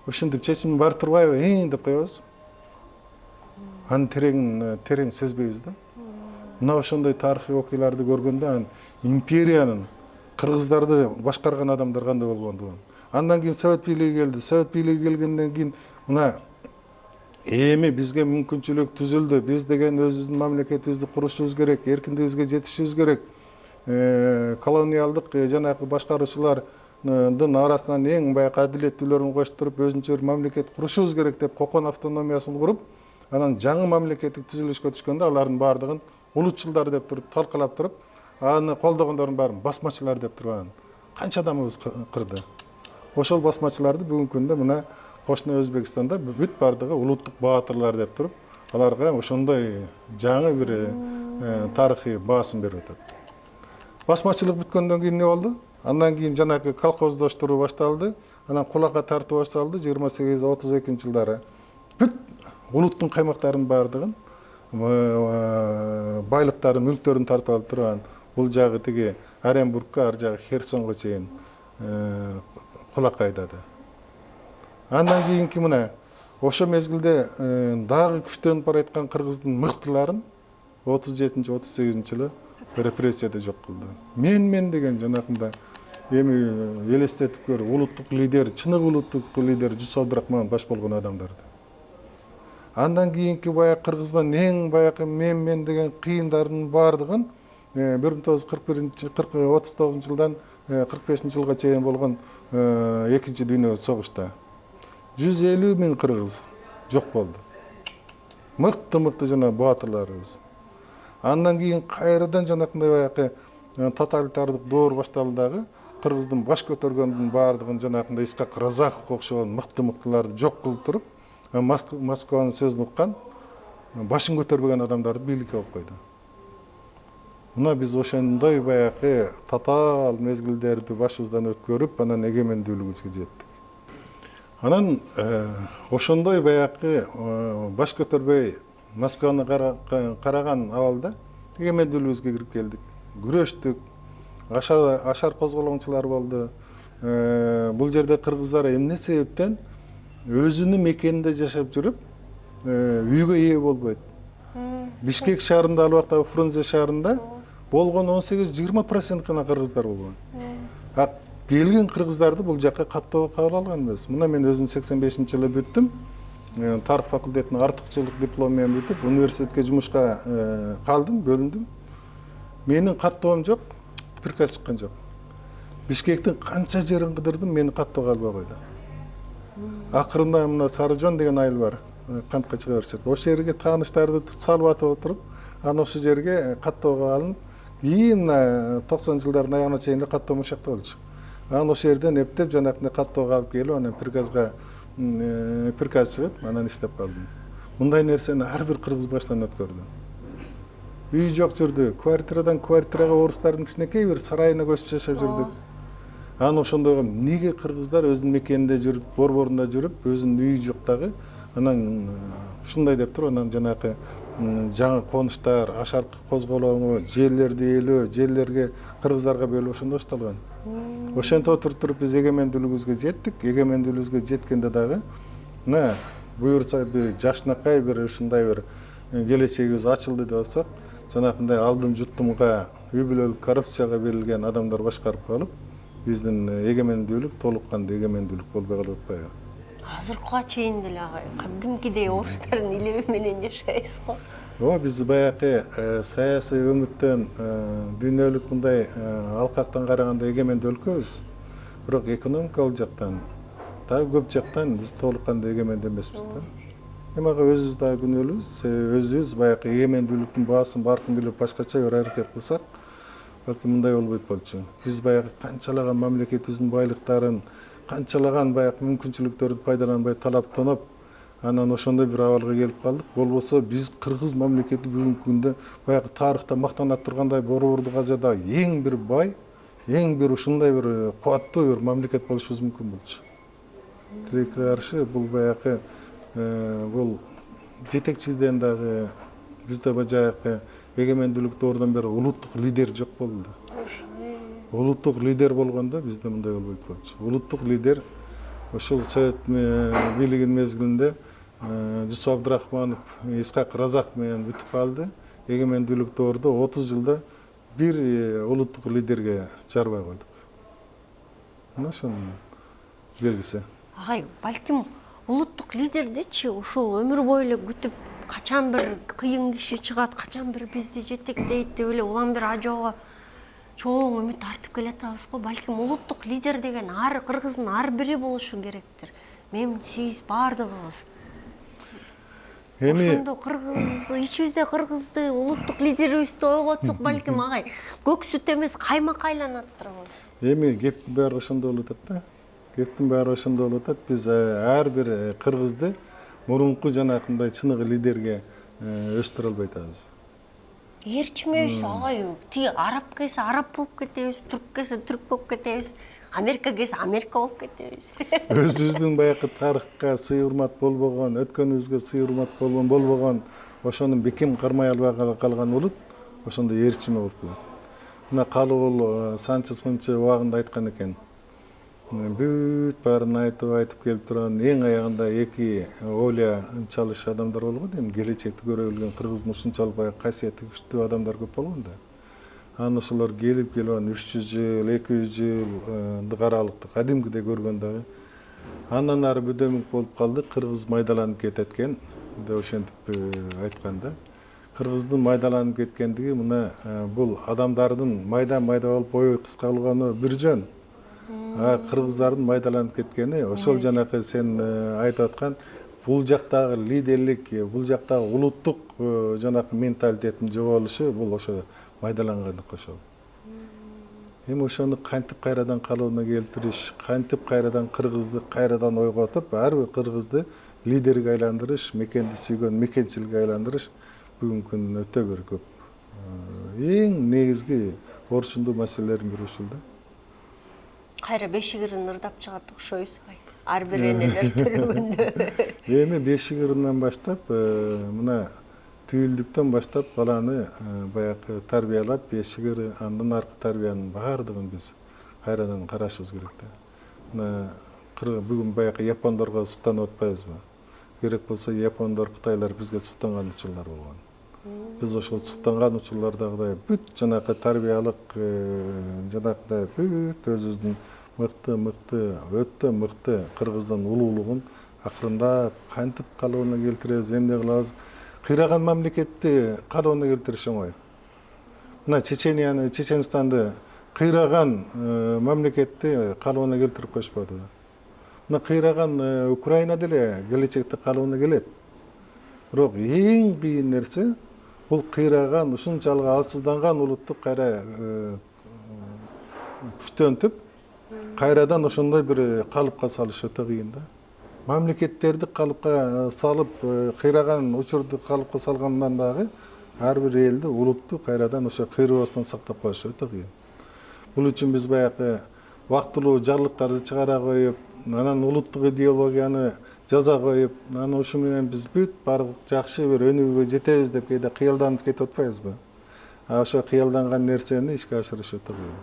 ошентип чечим бар турбайбы деп коебуз. Аны терең сезбейбиз да. Мына ошондой тарыхый окуяларды көргөндө империянын кыргыздарды башкарган адамдар кандай болгондугун. Андан кийин Совет бийлиги келди. Совет бийлиги келгенден кийин мына эми бизге мүмкүнчүлүк түзүлдү. Биз деген өзүбүздүн мамлекетибизди курушубуз керек, эркиндигибизге жетишибиз керек. Колониалдык жанагы башкаруучулардын арасынан эң баягы адилеттүүлөрүн коштуруп, өзүнчө бир мамлекет курушубуз керек деп Кокон автономиясын куруп, анан жаңы мамлекеттик түзүлүшкө түшкөндө алардын баардыгын улутчулдар деп туруп, талкалап туруп, аны колдогондордун баарын басмачылар деп туруп, канча адамыбыз кырды. Ошол басмачыларды бүгүнкү күндө мына кошуна Өзбекстанда бүт бардыгы улуттук баатырлар деп туруп, аларга ошондой жаңы бир тарыхый баасын берип атат. Басмачылык бүткөндөн кийин эмне болду? Андан кийин жанагы колхоздоштуруу башталды, анан кулакка тартуу башталды 28-32 жылдары. Бүт улуттун каймактарынын баардыгын байлыктарын, мүлктөрүн тартып алып турган бул жагы тиги Оренбургка, ар жагы Херсонго чейин кулакайдады. Андан кийинки мына ошо мезгилде дагы күчтөнүп бараткан кыргыздын мыктыларын 37-38 жылы репрессияда жок кылды. Мен деген жанакында эми элестетип көр, улуттук лидер, чыныгы улуттук лидер Жусуп Абдрахманов баш болгон адамдарды. Андан кийинки баягы Кыргыздан эң баягы мен деген кыйындардын баардыгын 1939 жылдан 45 жылга чейин болгон экинчи дүйнөлүк согушта 150 миң кыргыз жок болду. Мыкты жана баатырларыбыз. Андан кийин кайрадан жанакындай баягы тоталитардык доор башталды дагы. Кыргыздын баш көтөргөндүн баардыгын жанакындай Исхак Разахов окшогон мыкты-мыктыларды жок кылып туруп, Москванын сөзүн уккан, башын көтөрбөгөн адамдарды бийликке алып койду. Мына биз ошондой баягы татаал мезгилдерди башыбыздан өткөрүп, анан эгемендүүлүгүбүзгө жеттик. Анан ошондой баягы баш көтөрбөй Москваны караган абалда эгемендүүлүгүбүзгө кирип келдик. Күрөштүк, ашар козголоңчулар болду. Бул жерде кыргыздар эмне себептен өзүнүн мекенинде жашап жүрүп, үйгө ээ болбойт. Бишкек шаарында, ал убакта Фрунзе шаарында болгон 18-20% гана кыргыздар болгон. А келген кыргыздарды бул жакка каттоого кабыл алган эмес. Мына мен өзүм 85-жылы бүттүм. Тарых факультетинин артыкчылык диплому менен бүтүп, университетке жумушка калдым, бөлүндүм. Менин каттоом жок, приказ чыккан жок. Бишкектин канча жерин кыдырдым, мени каттоого албай койду. Акырында мына Сарыжон деген айыл бар, кантка чыга беришет. Ошол жерге тааныштарды салып атып отуруп, анан ошол жерге каттоого алынып, кийин 90 жылдардын аягына чейин каттоо ошакта болчу. Анан ошол жерден эптеп жанакындай каттоого алып келип, анан приказ чыгып, анан иштеп калдым. Мындай нерсени ар бир кыргыз баштан өткөрдү. Үй жок жүрдү, квартирадан квартирага орустардын кичинекей бир сарайына көчүп жашап жүрдүк. Анан ошондой эмнеге кыргыздар өзүнүн мекенинде жүрүп, борборунда жүрүп, өзүнүн үйү жок дагы, анан ушундай деп туруп, анан жанакы жаңы конуштар, ашар козголоңу, жерлерди ээлөө, жерлерге кыргыздарга бөлүп ошондо башталган. Ошентип отуруп биз эгемендүүлүгүбүзгө жеттик. Эгемендүүлүгүбүзгө жеткенде дагы мына буюрса бир жакшынакай бир ушундай бир келечегибиз ачылды деп атсак, жанакындай алдын жуттумга үй бүлөлүк коррупцияга берилген адамдар башкарып калып, биздин эгемендүүлүк толук кандуу эгемендүүлүк болбой калып атпайбы? Азыркыга чейин деле агай, кадимкидей орустардын илеби менен жашайбыз го. Ооба, биз баягы саясий өңүттөн дүйнөлүк мындай алкактан караганда эгемендүү өлкөбүз. Бирок экономикалык жактан, дагы көп жактан биз толук кандуу эгемендүү эмеспиз да. Эми ага өзүбүз дагы күнөөлүүбүз. Өзүбүз баягы эгемендүүлүктүн баасын баркын билип башкача бир аракет кылсак, балким мындай болбойт болчу. Биз баягы канчалаган мамлекетибиздин байлыктарын, канчалаган баягы мүмкүнчүлүктөрдү пайдаланбай талап тоноп, анан ошондой бир абалга келип калдык. Болбосо биз кыргыз мамлекети бүгүнкү күндө баягы тарыхта мактана тургандай борбордук Азияда эң бир бай, эң бир ушундай бир кубаттуу бир мамлекет болушубуз мүмкүн болчу. Тилекке каршы бул баягы бул жетекчиден дагы бизде баягы эгемендүүлүк доордон бери улуттук лидер жок болду. Улуттук лидер болгондо бизде мындай болбойт болчу. Улуттук лидер ошол Совет бийлигинин мезгилинде Жусуп Абдрахманов, Исхак Разахов менен бүтүп калды. Эгемендүүлүк доордо 30 жылда бир улуттук лидерге жарбай койдук. Мына ошонун белгиси. Агай, балким улуттук лидердичи ушул өмүр бою эле күтүп, качан бир кыйын киши чыгат, качан бир бизди жетектейт деп эле улам бир ажоого чоң үмүт артып келатабыз го. Балким улуттук лидер деген ар кыргыздын ар бири болушу керектир. Мен, сиз баардыгыбыз. Ошондо кыргызды, ичибизде кыргызды улуттук лидерибизди ойготсок, балким агай көк сүт эмес каймак айланаттырбыз. Эми кептин баары ошондо болуп атат да. Кептин баары ошондо болуп атат. Биз ар бир кыргызды мурунку жанакындай чыныгы лидерге өстүрө албай атабыз. Ээрчимебиз агай, тиги араб келсе араб болуп кетебиз, түрк келсе түрк болуп кетебиз, Америка келсе Америка болуп кетебиз. Өзүбүздүн баягы тарыхка сый урмат болбогон, өткөнүбүзгө сый урмат болбогон ошону бекем кармай албай калган улут ошондо ээрчиме болуп калат. Мына Калыгул Санчы Сынчы убагында айткан экен. Бүт баарын айтып келип турган эң аягында эки Оля чалыш адамдар болгон. Эми келечекти көрө билген кыргыздын ушунчалык баягы касиети күчтүү адамдар көп болгон да. Анан ошолор келип 300 жыл, 200 жылдык аралыкты кадимкидей көргөн дагы. Андан ары бүдөмүк болуп калды, кыргыз майдаланып кетет экен деп ошентип айткан да. Кыргыздын майдаланып кеткендиги мына бул адамдардын майда болуп бою кыскалганы бир жөн. Кыргыздардын майдаланып кеткени ошол жанакы сен айтып аткан бул жактагы лидерлик, бул жактагы улуттук жанакы менталитеттин жоголушу бул ошо майдаланганды кошол. Эми ошону кантип кайрадан калыбына келтириш, кантип кайрадан кыргызды кайрадан ойготуп, ар бир кыргызды лидерге айландырыш, мекенди сүйгөн мекенчиликке айландырыш бүгүнкү күндө өтө бир көп. Эң негизги орчундуу маселелердин бири ушул да. Кайра бешигирин ырдап чыгат окшойсуз. Ар бир энелер төрөгөндө. Эми бешигиринен баштап, мына түйүлдүктөн баштап баланы баягы тарбиялап, бешигири, андан аркы тарбиянын баардыгын биз кайрадан карашыбыз керек да. Мына бүгүн баягы япондорго суктанып атпайбызбы? Керек болсо япондор, кытайлар бизге суктанган учурлар болгон. Биз ошол суктанган учурлардагыдай бүт жанакы тарбиялык жанакындай бүт өзүбүздүн мыкты, өтө мыкты кыргыздын улуулугун акырындап кантип калыбына келтиребиз, эмне кылабыз? Кыйраган мамлекетти калыбына келтириш оңой. Мына Чеченстанды кыйраган мамлекетти калыбына келтирип коюшпады. Мына кыйраган Украина деле келечекте калыбына келет. Бирок эң кыйын нерсе бул кыйраган, ушунчалык алсызданган улутту кайра күчтөнтүп, кайрадан ошондой бир калыпка салыш өтө кыйын да. Мамлекеттерди калыпка салып, кыйраган учурду калыпка салгандан дагы ар бир элди, улутту кайрадан ошо кыйрабастан сактап коюш өтө кыйын. Бул үчүн биз баягы вактылуу жарлыктарды чыгара коюп, анан улуттук идеологияны жаза коюп, анан ушу менен биз бүт бардык жакшы бир өнүгүүгө жетебиз деп кээде кыялданып кетип атпайбызбы? Ошо кыялданган нерсени ишке ашырыш өтө кыйын.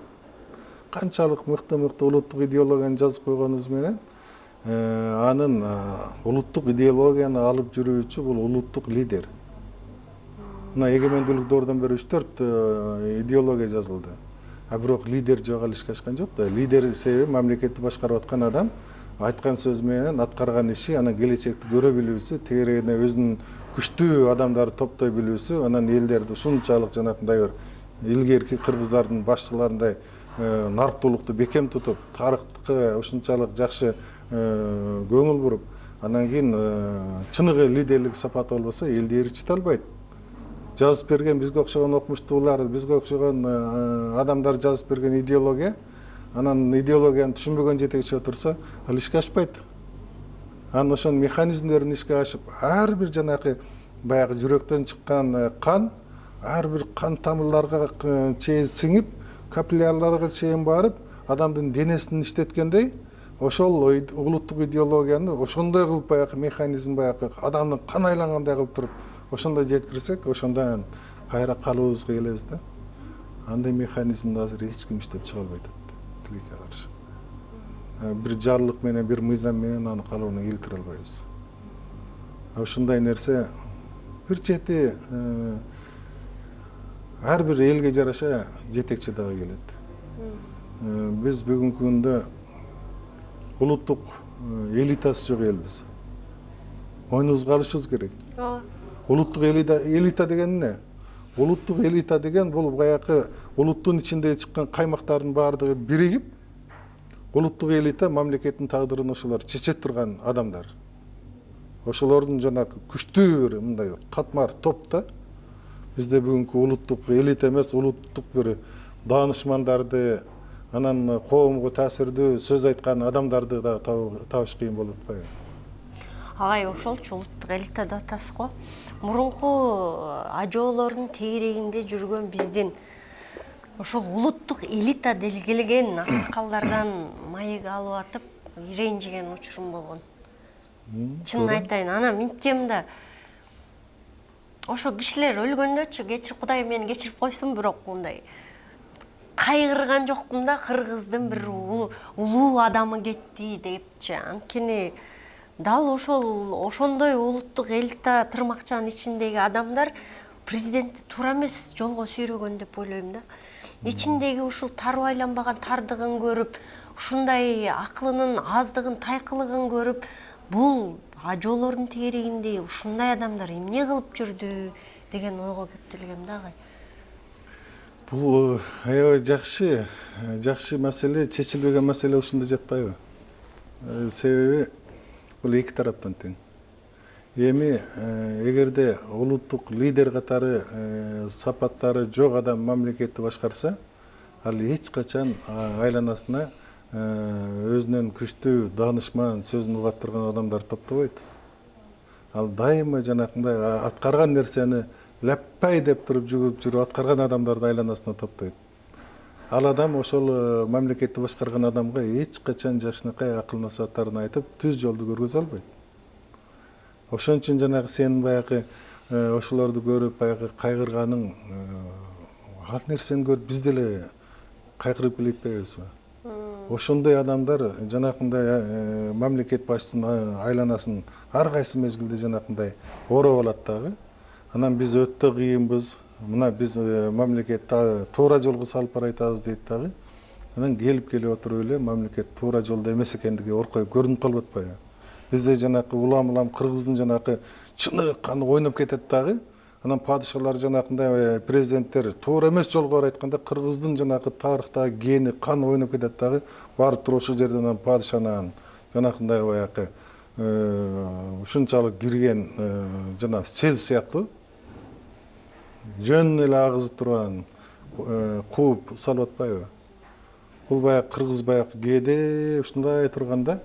Канчалык мыкты улуттук идеологияны жазып койгонубуз менен анын улуттук идеологияны алып жүрүүчү бул улуттук лидер. Мына эгемендүүлүк доордон бери 3-4 идеология жазылды. Бирок лидер жок, ал ишке ашкан жок да. Лидер себеби мамлекетти башкарып аткан адам айткан сөзү менен аткарган иши, анан келечекти көрө билүүсү, тегерегине өзүнүн күчтүү адамдарды топтой билүүсү, анан элдерди ушунчалык жанакындай бир илгерки кыргыздардын башчыларындай нарктуулукту бекем тутуп, тарыхка ушунчалык жакшы көңүл буруп, анан кийин чыныгы лидерлик сапаты болбосо элди ээрчите албайт. Жазып берген бизге окшогон окумуштуулар, бизге окшогон адамдар жазып берген идеология, анан идеологияны түшүнбөгөн жетекчи отурса, ал ишке ашпайт. Анан ошонун механизмдерин ишке ашып, ар бир жанакы баягы жүрөктөн чыккан кан, ар бир кан тамырларга чейин сиңип, капиллярларга чейин барып, адамдын денесин иштеткендей, ошол улуттук идеологияны ошондой кылып баягы механизм, баягы адамдын кан айлангандай кылып туруп, ошондой жеткирсек, ошондон кайра калыбыбызга келебиз да. Андай механизмди азыр эч ким иштеп чыга албай атат, тилекке каршы. Бир жарлык менен, бир мыйзам менен аны калыбына келтире албайбыз. Ушундай нерсе бир чети ар бир элге жараша жетекчи дагы келет. Биз бүгүнкү күндө улуттук элитасы жок элбиз. Мойнубузга алышыбыз керек. Улуттук элита деген эмне? Улуттук элита деген бул баягы улуттун ичинде чыккан каймактардын баардыгы биригип, улуттук элита мамлекеттин тагдырын ошолор чечет турган адамдар. Ошолордун жанагы күчтүү бир мындай катмар топ да. Бизде бүгүнкү улуттук элита эмес, улуттук бир даанышмандарды, анан коомго таасирдүү сөз айткан адамдарды да табыш кыйын болуп атпайбы? Агай, ошолчу улуттук элита деп атасыз го. Мурунку ажоолордун тегерегинде жүргөн биздин ошол улуттук элита делгилеген аксакалдардан маек алып атып, ренжиген учурум болгон. Чынын айтайын, анан минткем да ошо кишилер өлгөндөчү кечирип, Кудай мени кечирип койсун, бирок мындай кайгырган жокмун да, кыргыздын бир улуу адамы кетти депчи. Анткени дал ошондой улуттук элита тырмакчанын ичиндеги адамдар президентти туура эмес жолго сүйрөгөн деп ойлойм да. Ичиндеги ушул тарып айланбаган тардыгын көрүп, ушундай акылынын аздыгын, тайкылыгын көрүп, бул ажоолордун тегерегинде ушундай адамдар эмне кылып жүрдү деген ойго кептелгем да агай. Бул аябай жакшы маселе, чечилбеген маселе ушунда жатпайбы? Себеби бул эки тараптан тең. Эми эгерде улуттук лидер катары сапаттары жок адам мамлекетти башкарса, ал эч качан айланасына өзүнөн күчтүү, даанышман, сөзүн угап турган адамдар топтобойт. Ал дайыма жанакындай аткарган нерсени лаппай деп туруп жүгүрүп жүрүп аткарган адамдарды айланасына топтойт. Ал адам ошол мамлекетти башкарган адамга эч качан жакшынакай акыл насааттарын айтып, түз жолду көргөзө албайт. Ошон үчүн жанагы сенин баягы ошолорду көрүп, баягы кайгырганың ал нерсени көрүп биз деле кайгырып келетпейбизби? Ошондой адамдар жанакындай мамлекет башчысынын айланасын ар кайсы мезгилде жанакындай ороп алат дагы. Анан биз өтө кыйынбыз, мына биз мамлекет туура жолго салып баратабыз дейт дагы. Анан келип отуруп эле мамлекет туура жолдо эмес экендиги оркоюп көрүнүп калып атпайбы? Бизде жанакы улам кыргыздын жанакы чыны каны ойноп кетет дагы. Анан падышалар жанакындай президенттер туура эмес жолго барып айтканда кыргыздын жанакы тарыхтагы гени каны ойноп кетет дагы. Барып туруп ошол жерден анан падышанан жанакындай баягы ушунчалык кирген жана сез сыяктуу жөн эле агызып турган кууп салып атпайбы? Бул баягы кыргыз баягы кээде ушундай турганда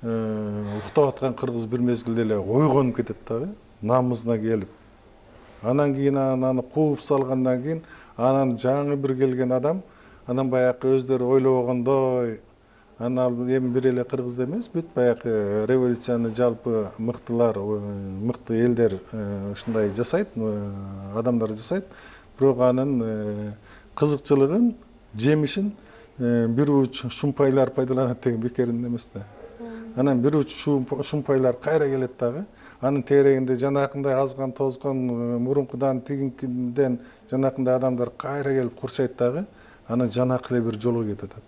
уктап аткан кыргыз бир мезгилде эле ойгонуп кетет дагы, намысына келип. Анан кийин аны кууп салгандан кийин анан жаңы бир келген адам, анан баягы өздөрү ойлобогондой, анан эми бир эле кыргыз эмес, бүт баягы революцияны жалпы мыктылар, мыкты элдер ушундай жасайт, адамдар жасайт. Бирок анын кызыкчылыгын, жемишин бир уч шумпайлар пайдаланат деген бекеринен эмес да. Анан бир уч шумпайлар кайра келет дагы. Анын тегерегинде жанакындай азган тозгон мурункудан тигинкиден жанакындай адамдар кайра келип курчайт дагы. Анан жанакы эле бир жолго кетип атат.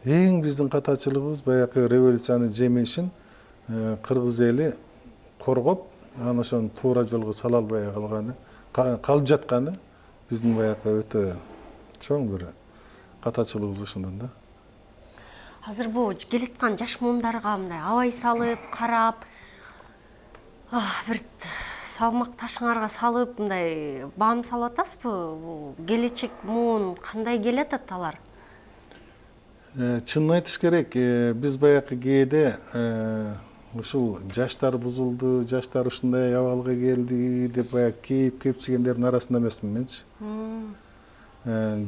Эң биздин катачылыгыбыз баягы революциянын жемишин кыргыз эли коргоп, анан ошону туура жолго сала албай калып жатканы биздин баягы өтө чоң бир катачылыгыбыз ошондон да. Азыр бул келаткан жаш муундарга мындай абай салып, карап, бир салмак ташыңарга салып, мындай баам салып атасызбы? Келечек муун кандай келатат алар? Чынын айтыш керек, биз баягы кээде ушул жаштар бузулду, жаштар ушундай абалга келди деп баягы кепчигендердин арасында эмесмин менчи.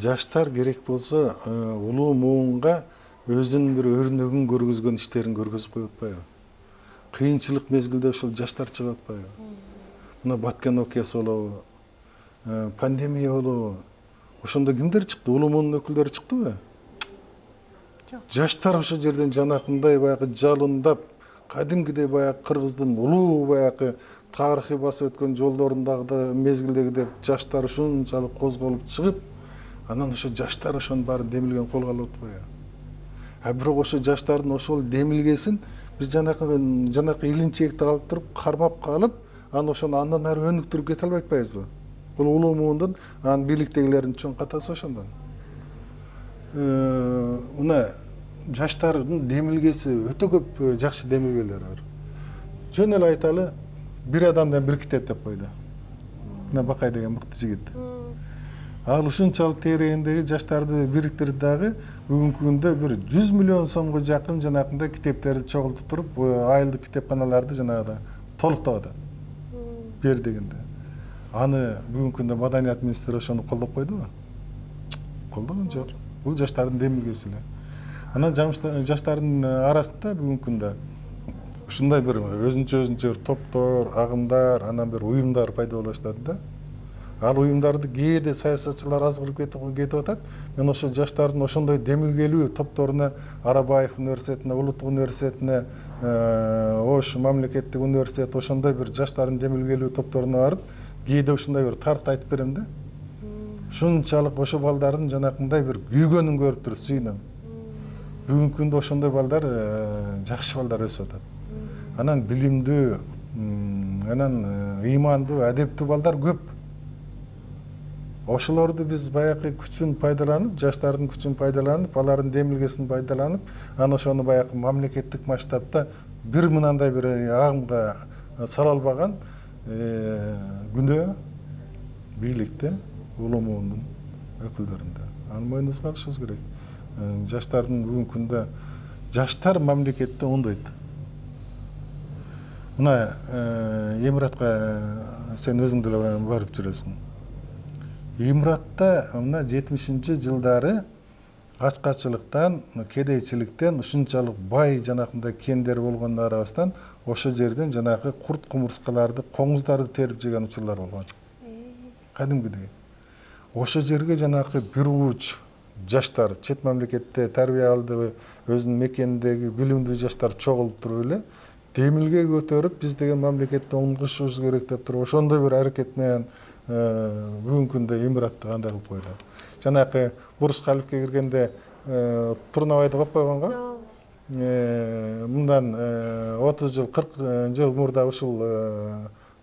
Жаштар керек болсо улуу муунга өзүнүн бир өрнөгүн көргөзгөн иштерин көргөзүп коюп атпайбы? Кыйынчылык мезгилде ошол жаштар чыгып атпайбы? Мына Баткен окуясы болобу, пандемия болобу? Ошондо кимдер чыкты? Улуу муунун өкүлдөрү чыктыбы? Жаштар ошол жерден жанакындай баягы жалындап, кадимкидей баягы кыргыздын улуу баягы тарыхый басып өткөн жолдорундагы мезгилдегидей жаштар ушунчалык козголуп чыгып, анан ошо жаштар ошонун баарын демилген колго алып атпайбы? Бирок ошо жаштардын ошол демилгесин биз жанакы илинчекти алып туруп, кармап калып, анан ошону андан ары өнүктүрүп кете албай атпайбызбы? Бул улуу муундун, анан бийликтегилердин чоң катасы ошондон. Мына жаштардын демилгеси өтө көп жакшы демилгелер бар. Жөн эле айталы, бир адамдан бир китеп деп койду. Мына Бакай деген мыкты жигит. Ал ушунчалык тегерегиндеги жаштарды бириктирип дагы бүгүнкү күндө бир 100 миллион сомго жакын жанакындай китептерди чогултуп туруп, айылдык китепканаларды жанагыда толуктап атат. Бер дегенде. Аны бүгүнкү күндө маданият министри ошону колдоп койдубу? Колдогон жок. Бул жаштардын демилгеси эле. Анан жаштардын арасында бүгүнкү күндө ушундай бир өзүнчө топтор, агымдар, анан бир уюмдар пайда боло баштады да. Ал уюмдарды кээде саясатчылар азгырып кетип атат. Мен ошо жаштардын ошондой демилгелүү топторуна, Арабаев университетине, Улуттук университетине, Ош мамлекеттик университет, ошондой бир жаштардын демилгелүү топторуна барып, кээде ушундай бир тарт айтып берем да. Ушунчалык ошо балдардын жанакындай бир күйгөнүн көрүп туруп сүйүнөм. Бүгүнкү күндө ошондой балдар жакшы балдар өсүп атат. Анан билимдүү, анан ыймандуу, адептүү балдар көп. Ошолорду биз баягы күчүн пайдаланып, жаштардын күчүн пайдаланып, алардын демилгесин пайдаланып, анан ошону баягы мамлекеттик масштабта бир мынандай бир агымга сала албаган күнөө бийликте, улуу муундун өкүлдөрүндө. Аны мойнубузга алышыбыз керек. Жаштардын бүгүнкү күндө жаштар мамлекетте оңдойт. Мына Эмиратка сен өзүң деле барып жүрөсүң. Эмиратта мына 70-жылдары ачкачылыктан, кедейчиликтен ушунчалык бай жанакындай кендер болгонуна карабастан ошол жерден жанагы курт кумурскаларды, коңуздарды терип жеген учурлар болгон. Кадимкидей. Ошол жерге жанагы бир ууч жаштар, чет мамлекетте тарбия алды, өзүнүн мекениндеги билимдүү жаштар чогулуп туруп эле демилге көтөрүп, биз деген мамлекетти оңдошубуз керек деп туруп, ошондой бир аракет менен бүгүнкү күндө Эмиратты кандай кылып койду. Жанакы Бурж Халифке киргенде Турнабайды коюп койгонго. Мындан 30 жыл, 40 жыл мурда ушул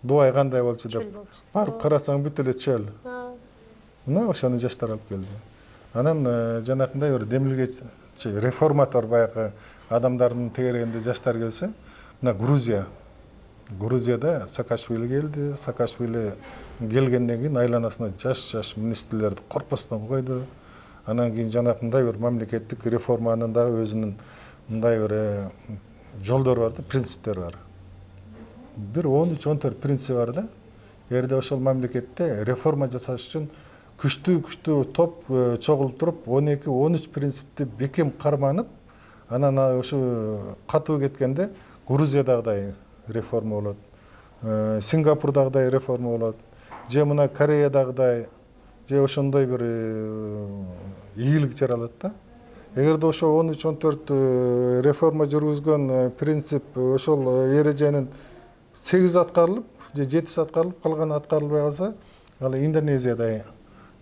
Дубай кандай болчу деп барып карасаң бүт эле чөл. Мына ошону жаштар алып келди. Анан жанакындай бир демилгечи, реформатор баягы адамдардын тегерегинде жаштар келсе, мына Грузияда Саакашвили келди. Саакашвили келгенден кийин айланасына жаш министрлерди корпостон койду. Анан кийин жанакындай бир мамлекеттик реформанын дагы өзүнүн мындай бир жолдору бар да, принциптери бар. Бир 13-14 принцип бар да. Эгерде ошол мамлекетте реформа жасаш үчүн күчтүү топ чогулуп туруп, 12-13 принципти бекем карманып, анан ошо катуу кеткенде Грузиядагыдай реформа болот, Сингапурдагыдай реформа болот, же мына Кореядагыдай, же ошондой бир ийгилик жаралат да. Эгерде ошо 13-14 реформа жүргүзгөн принцип ошол эреженин 8 аткарылып, же 7 аткарылып, калганы аткарылбай калса, ал Индонезиядай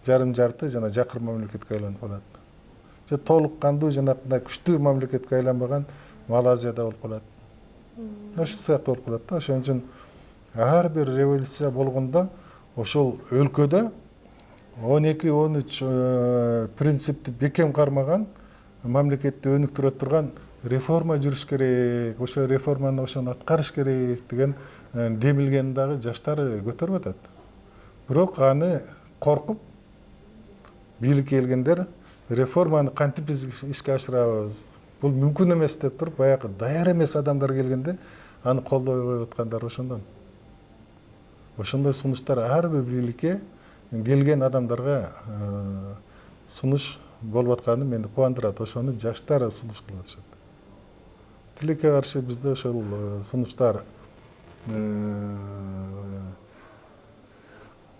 жарым-жарты жана жакыр мамлекетке айланып калат. Же толук кандуу жанакындай күчтүү мамлекетке айланбаган Малайзияда болуп калат. Ошол сыяктуу болуп калат да. Ошон үчүн ар бир революция болгондо ошол өлкөдө 12-13 принципти бекем кармаган, мамлекетти өнүктүрө турган реформа жүрүш керек, ошо реформаны ошону аткарыш керек деген демилгени дагы жаштар көтөрүп атат. Бирок аны коркуп бийликке келгендер реформаны кантип биз ишке ашырабыз, бул мүмкүн эмес деп туруп, баягы даяр эмес адамдар келгенде аны колдой коюп аткандар ошондон. Ошондой сунуштар ар бир бийликке келген адамдарга сунуш болуп атканы мени кубандырат. Ошону жаштар сунуш кылып атышат. Тилекке каршы бизде ошол сунуштар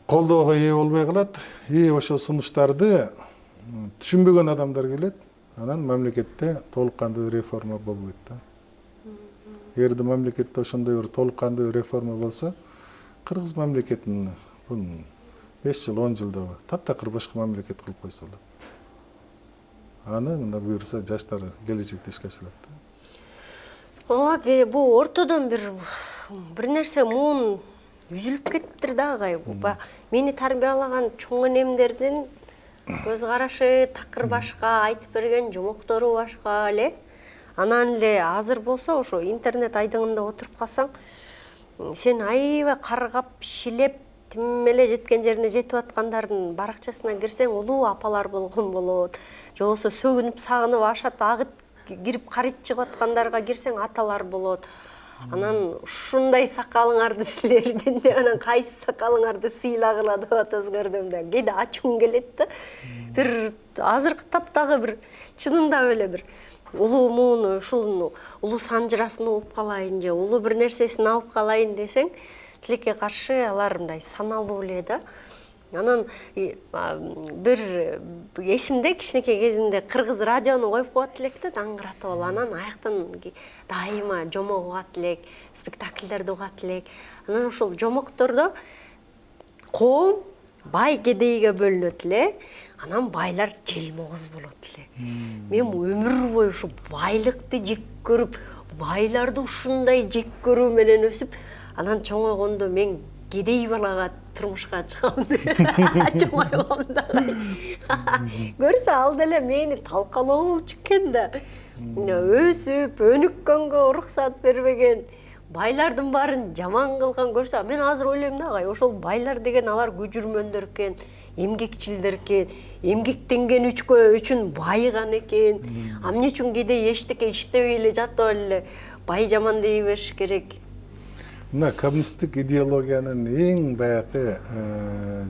колдоого ээ болбой калат. И ошол сунуштарды түшүнбөгөн адамдар келет. Анан мамлекетте толук кандуу реформа болбойт да. Эгерде мамлекетте ошондой бир толук кандуу реформа болсо, Кыргыз мамлекетин 5 жыл, 10 жылда таптакыр башка мамлекет кылып койсо болот. Аны мына буюрса жаштар келечекте ишке ашырат да. Ооба, бул ортодон бир нерсе муун үзүлүп кетиптир да агай. Мени тарбиялаган чоң энемдердин көз карашы, такыр башка, айтып берген жомоктору башка эле. Анан эле азыр болсо ошо интернет айдыңында отуруп калсаң, сен аябай каргап, шилеп, тим эле жеткен жерине жетип аткандардын баракчасына кирсең, улуу апалар болгон болот. Же болбосо сөгүнүп, сагынып, ашап, агыт кирип карыт чыгып аткандарга кирсең, аталар болот. Анан ушундай сакалыңарды силердин, анан кайсы сакалыңарды сыйлагыла деп атасыңар деп да. Кээде ачуң келет да. Бир азыркы таптагы бир чынында эле бир улуу мууну ушул улуу санжырасын угуп калайын же улуу бир нерсесин алып калайын десең, тилекке каршы алар мындай саналуу эле да. Анан бир эсимде кичинекей кезимде кыргыз радиону коюп коет элек да, даңгыратып алып, анан аяктан дайыма жомок угат элек, спектакльдерди угат элек. Анан ошол жомоктордо коом бай кедейге бөлүнөт эле, анан байлар желмоуз болот эле. Мен өмүр бою ушу байлыкты жек көрүп, байларды ушундай жек көрүү менен өсүп, анан чоңойгондо мен кедей балага турмушка чыгам деп чоңойгом да. Көрсө ал деле мени талкалоочу экен да. Өсүп, өнүккөнгө уруксат бербеген, байлардын баарын жаман кылган көрсө, мен азыр ойлойм да, ошол байлар деген алар күжүрмөндөр экен, эмгекчилдер экен, эмгектенген үчүн байыган экен. Эмне үчүн кедей эчтеке иштебей эле жатып эле бай жаман дей бериш керек? Мына коммунисттик идеологиянын эң баягы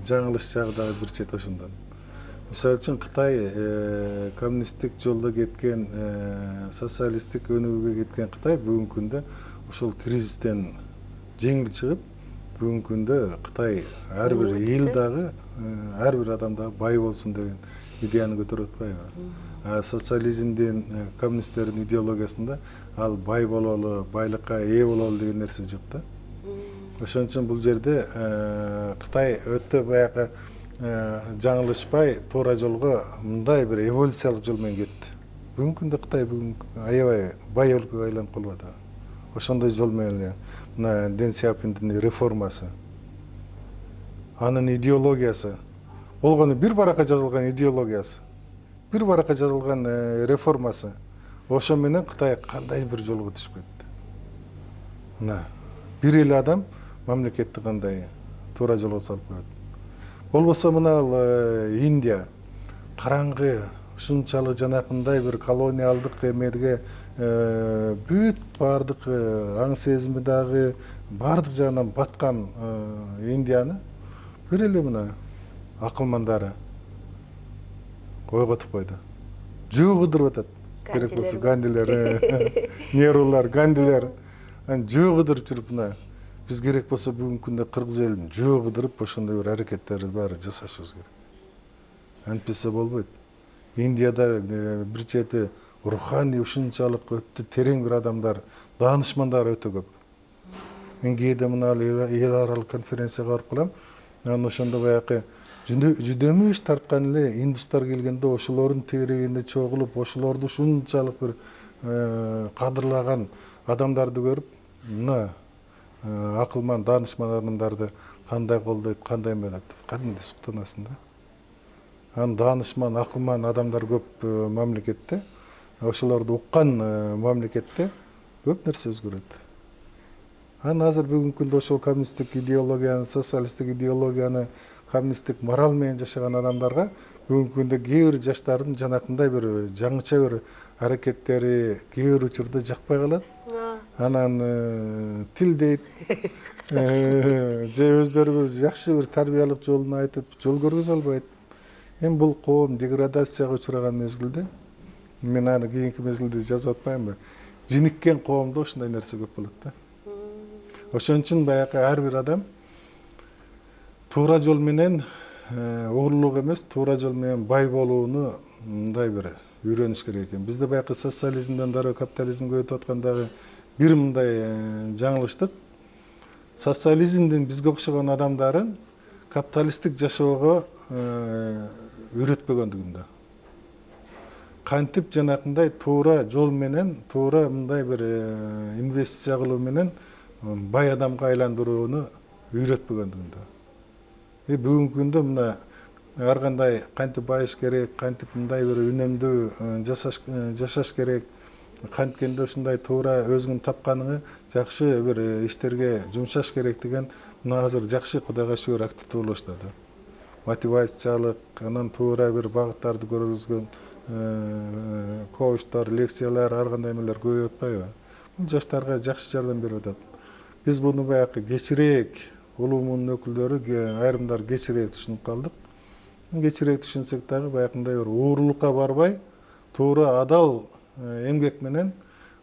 жаңылыш жагы дагы бир чет ошондон. Мисалы үчүн Кытай коммунисттик жолдо кеткен, социалисттик өнүгүүгө кеткен Кытай бүгүнкү күндө ошол кризистен жеңил чыгып, бүгүнкү күндө Кытай ар бир эл дагы, ар бир адам дагы бай болсун деген идеяны көтөрүп атпайбы? Социализмдин, коммунисттердин идеологиясында ал бай бололу, байлыкка ээ бололу деген нерсе жок да. Ошон үчүн бул жерде Кытай өтө баягы жаңылышпай туура жолго мындай бир эволюциялык жол менен кетти. Бүгүнкү күндө Кытай аябай бай өлкөгө айланып калбады. Ошондой жол менен эле мына Дэн Сяопиндин реформасы, анын идеологиясы, болгону бир баракка жазылган идеологиясы, бир баракка жазылган реформасы, ошо менен Кытай кандай бир жолго түшүп кетти. Мына бир эле адам мамлекетти кандай туура жолго салып коет. Болбосо мына Индия караңгы, ушунчалык жанакындай бир колониалдык эмеге бүт баардык аң сезими дагы баардык жагынан баткан Индияны бир эле мына акылмандары ойготуп койду. Жөө кыдырып атат. Керек болсо Гандилер, Нерулар, Гандилер жөө кыдырып жүрүп мына биз керек болсо бүгүнкү күндө кыргыз элин жөө кыдырып ошондой бир аракеттерди баары жасашыбыз керек. Антпесе болбойт. Индияда бир чети руханий ушунчалык өтө терең бир адамдар, даанышмандар өтө көп. Мен кээде мына эл аралык конференцияга барып калам. Анан ошондо баягы жүдөмүш тарткан эле индустар келгенде ошолордун тегерегинде чогулуп, ошолорду ушунчалык бир кадырлаган адамдарды көрүп, мына акылман, даанышман адамдарды кандай колдойт, кандай эмелет, кадимдей суктанасың да. Анан даанышман, акылман адамдар көп мамлекетте, ошолорду уккан мамлекетте көп нерсе өзгөрөт. Анан азыр бүгүнкү күндө ошол коммунисттик идеологияны, социалисттик идеологияны, коммунисттик мораль менен жашаган адамдарга бүгүнкү күндө кээ бир жаштардын жанакындай бир жаңыча бир аракеттери кээ бир учурда жакпай калат. Анан тилдейт, же өздөрү жакшы бир тарбиялык жолун айтып, жол көргөзө албайт. Эми бул коом деградацияга учураган мезгилде, мен аны кийинки мезгилде жазып атпаймынбы? Жиниккен коомдо ушундай нерсе көп болот да. Ошон үчүн баягы ар бир адам туура жол менен угурлук эмес, туура жол менен бай болууну мындай бир үйрөнүш керек экен. Бизде баягы социализмден дароо капитализмге өтүп аткандагы бир мындай жаңылыштык. Социализмдин бизге окшогон адамдарын капиталисттик жашоого үйрөтпөгөндүгүндө. Кантип жанакындай туура жол менен, туура мындай бир инвестиция кылуу менен бай адамга айландырууну үйрөтпөгөндүгүндө. Бүгүнкү күндө мына ар кандай кантип байыш керек, кантип мындай бир үнөмдүү жашаш керек, канткенде ушундай туура өзүңүн тапканыңы жакшы бир иштерге жумшаш керек деген мына азыр жакшы, Кудайга шүгүр, активдүү болуп баштады. Мотивациялык, анан туура бир багыттарды көргөзгөн коучтар, лекциялар, ар кандай эмелер көбөйүп атпайбы? Бул жаштарга жакшы жардам берип атат. Биз буну баягы кечирээк, улуу муунун өкүлдөрү айрымдар кечирээк түшүнүп калдык. Кечирээк түшүнсөк дагы баягындай бир уурулукка барбай, туура адал эмгек менен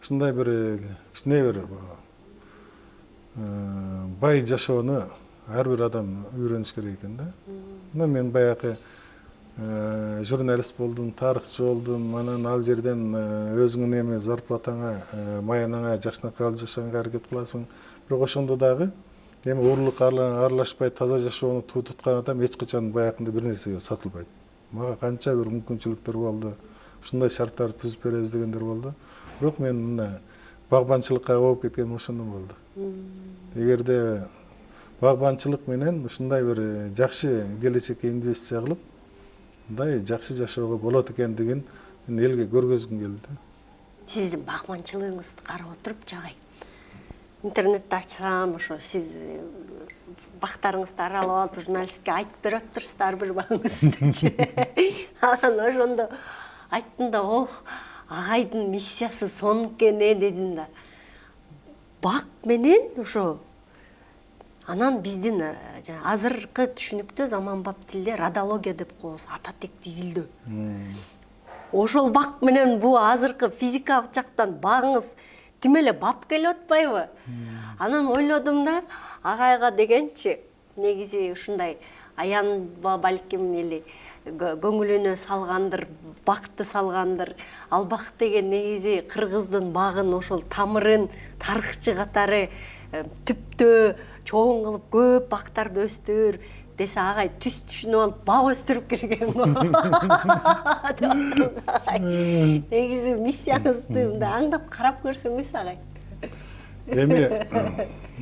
ушундай бир кичине бир бай жашоону ар бир адам үйрөнүш керек экен да. Мына мен баягы журналист болдум, тарыхчы болдум, анан ал жерден өзүңүн эми зарплатаңа, маянаңа жакшынакай алып жашаганга аракет кыласың. Бирок ошондо дагы эми уурулукка аралашпай таза жашоону туу туткан адам эч качан баягындай бир нерсеге сатылбайт. Мага канча бир мүмкүнчүлүктөр болду. Ушундай шарттарды түзүп беребиз дегендер болду. Бирок мен мына багбанчылыкка ооп кеткеним ошондон болду. Эгерде багбанчылык менен ушундай бир жакшы келечекке инвестиция кылып, мындай жакшы жашоого болот экендигин мен элге көргөзгүм келди. Сиздин багбанчылыгыңызды карап отуруп жагай. Интернетте ачсам, ошо сиз бактарыңызды аралап алып, журналистке айтып берип атырсыздар бир багыңызды. Анан ошондо айттым да, ох, агайдын миссиясы сонук экен дедим да. Бак менен ошо анан биздин азыркы түшүнүктө заманбап тилде радиология деп коебуз, ата текти изилдөө. Ошол бак менен бул азыркы физикалык жактан багыңыз тим эле бап келип атпайбы? Анан ойлодум да, агайга дегенчи, негизи ушундай аянба балким эле көңүлүнө салгандыр, бакты салгандыр. Ал бак деген негизи кыргыздын багын, ошол тамырын тарыхчы катары түптөө чоң кылып көп бактарды өстүр десе, агай түз түшүнүп алып бак өстүрүп кирген го. Негизи миссияңызды мындай аңдап карап көрсөңүз, агай. Эми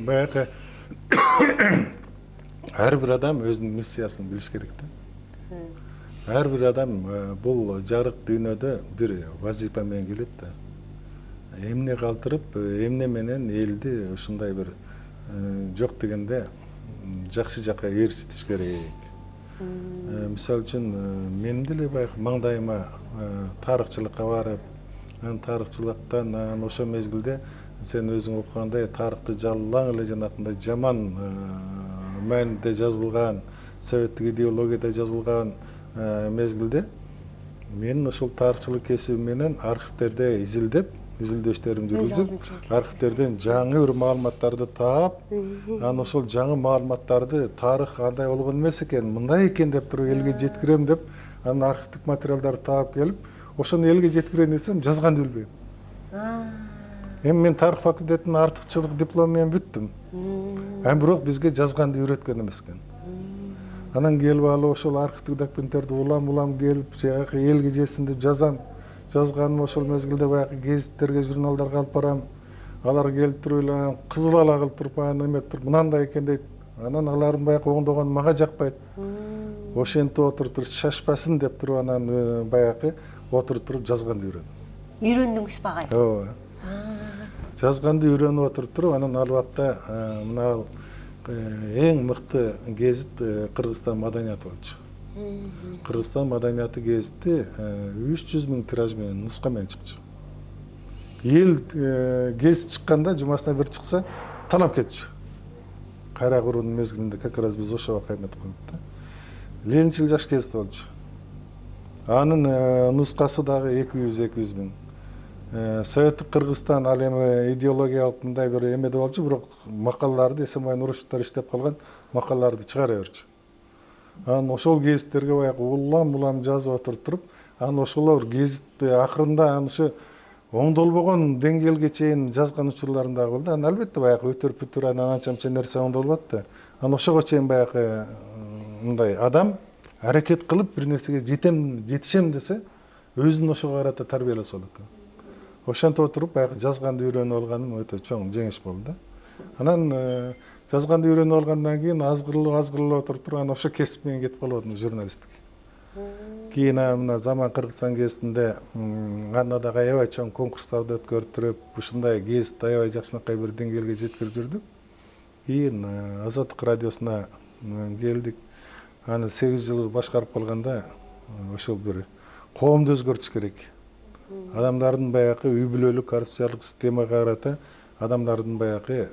баягы ар бир адам өзүнүн миссиясын билиш керек да. Ар бир адам бул жарык дүйнөдө бир вазифа менен келет да. Эмне калтырып, эмне менен элди ушундай бир жок дегенде жакшы жакка ээрчитиш керек. Мисалы үчүн мен деле баягы маңдайыма тарыхчылыкка барып, анан тарыхчылыктан ошол мезгилде сен өзүң окугандай тарыхты жалаң эле жанакындай жаман мааниде жазылган, советтик идеологияда жазылган мезгилде мен ошол тарыхчылык кесиби менен архивтерде изилдөөчтөрүмдү жүргүзүп, архивтерден жаңы бир маалыматтарды таап, анан ошол жаңы маалыматтарды тарых андай болгон эмес экен, мындай экен деп туруп элге жеткирем деп, анан архивдик материалдарды таап келип, ошону элге жеткирейин десем, жазганды билбейм. Эми мен тарых факультетинин артыкчылык диплому менен бүттүм. Бирок бизге жазганды үйрөткөн эмес экен. Анан келип алып ошол архивдик документтерди улам келип, жагы элге жетсин деп жазам. Жазганым ошол мезгилде баягы гезиттерге, журналдарга алып барам. Алар келип туруп эле кызыл ала кылып туруп, эме туруп мынандай экен дейт. Анан алардын баягы оңдогону мага жакпайт. Ошентип отуруп шашпасын деп туруп анан баягы отуруп туруп жазганды үйрөндүм. Үйрөндүңүзбү, агай? Ооба. Жазганды үйрөнүп отуруп туруп анан ал убакта мына эң мыкты гезит Кыргызстан маданияты болчу. Кыргызстан маданияты гезити 300 000 тираж менен, нуска менен чыкчу. Эл гезит чыкканда жумасына бир чыкса талап кетчү. Кайра куруунун мезгилинде как раз биз ошо убакта эметип калдык да. Ленинчил жаш гезит болчу. Анын нускасы дагы 200 000. Советтик Кыргызстан ал эми идеологиялык мындай бир эмеде болчу, бирок макалаларды Эсенбай Нурушевтер иштеп калган макалаларды чыгара берчү. Анан ошол гезиттерге баягы улам жазып отуруп туруп, анан ошолор гезитти акырында ошо оңдолбогон деңгээлге чейин жазган учурларым дагы болду. Анан албетте баягы өтөр анан анча нерсе оңдолбот да. Анан ошого чейин баягы мындай адам аракет кылып бир нерсеге жетишем десе, өзүн ошого карата тарбияласа болот. Ошентип отуруп баягы жазганды үйрөнүп алганым өтө чоң жеңиш болду да. Анан жазганды үйрөнүп алгандан кийин азгырылып отуруп анан ошо кесип менен кетип калып журналисттик. Кийин мына Заман Кыргызстан гезитинде анда дагы аябай чоң конкурстарды өткөртүрүп, ушундай гезит аябай жакшынакай бир деңгээлге жеткирип жүрдүк. Кийин Азаттык радиосуна келдик. Аны 8 жыл башкарып калганда ошол бир коомду өзгөртүш керек. Адамдардын баягы үй бүлөлүк коррупциялык системага карата адамдардын баягы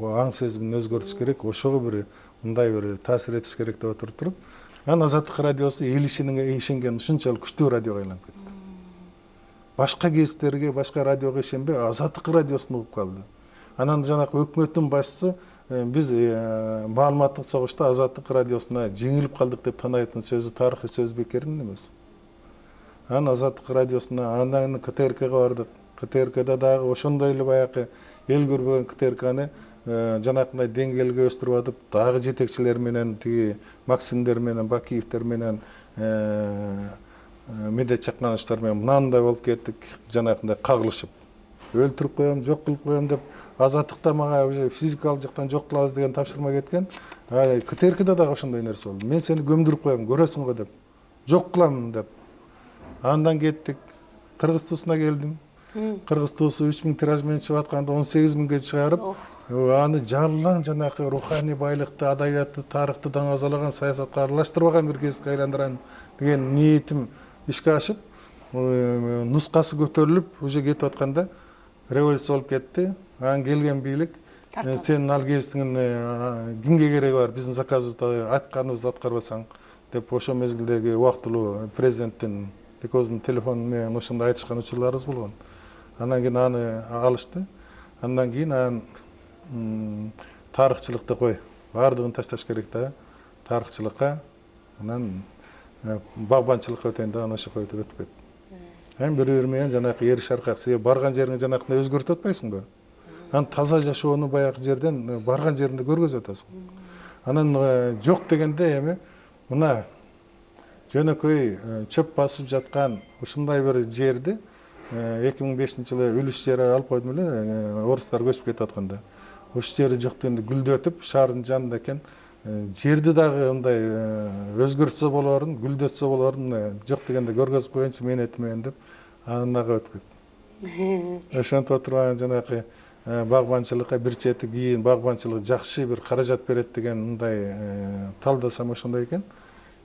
аң сезимин өзгөртүш керек. Ошого бир мындай бир таасир этиш керек деп отуруп туруп, анан Азаттык радиосу эл ишенген ушунчалык күчтүү радиого айланып кетти. башка гезиттерге, башка радиого ишенбей, Азаттык радиосун угуп калды. Анан жанагы өкмөттүн башчысы биз маалыматтык согушта Азаттык радиосуна жеңилип калдык деп таанайтын сөзү тарыхый сөз бекеринин эмес. Анан Азаттык радиосуна, андан КТРКга бардык. КТРКда дагы ошондой эле баягы эл көрбөгөн КТРКны жанакындай деңгээлге өстүрүп атып, дагы жетекчилер менен, тиги Максимдер менен, Бакиевдер менен, Медет Чакмановичтер менен мынандай болуп кеттик, жанакындай кагылышып. Өлтүрүп коем, жок кылып коем деп, Азаттыкта мага уже физикалык жактан жок кылабыз деген тапшырма кеткен. КТРКда дагы ошондой нерсе болду. Мен сени көмдүрүп коем, көрөсүң го деп, жок кылам деп. Андан кеттик, Кыргыз туусуна келдим. Кыргыз туусу 3000 тираж менен чыгып атканда 18000ге чыгарып, аны жалаң жанакы руханий байлыкты, адабиятты, тарыхты даңазалаган, саясатка аралаштырбаган бир гезитке айландырайын деген ниетим ишке ашып, нускасы көтөрүлүп, уже кетип атканда революция болуп кетти. Анан келген бийлик, сенин ал гезитиңин кимге кереги бар, биздин заказыбызды айтканыбызды аткарбасаң деп ошол мезгилдеги убактылуу президенттин экөөбүздүн телефону менен ошондой айтышкан учурларыбыз болгон. Андан кийин аны алышты. Андан кийин тарыхчылыкты кой, баардыгын ташташ керек да, тарыхчылыкка, анан багбанчылыкка өтөйүн да, анан ошого өтүп кетти. Бири-бири менен жанакы эри шаркак, сен барган жериңе жанакындай өзгөртүп атпайсыңбы? Анан таза жашоону баягы жерден барган жеринде көргөзүп атасың. Анан жок дегенде эми мына жөнөкөй чөп басып жаткан ушундай бир жерди 2005-жылы үлүш жери алып койдум эле, орустар көчүп кетип атканда. Ошол жери жок дегенде гүлдөтүп, шаардын жанында экен, жерди дагы мындай өзгөртсө болорун, гүлдөтсө болорун, жок дегенде көргөзүп коеюнчу мээнети менен деп анага өтүп кетти. Ошентип отурган жанакы багбанчылыкка бир чети кийин багбанчылык жакшы бир каражат берет деген мындай талдасам ошондой экен.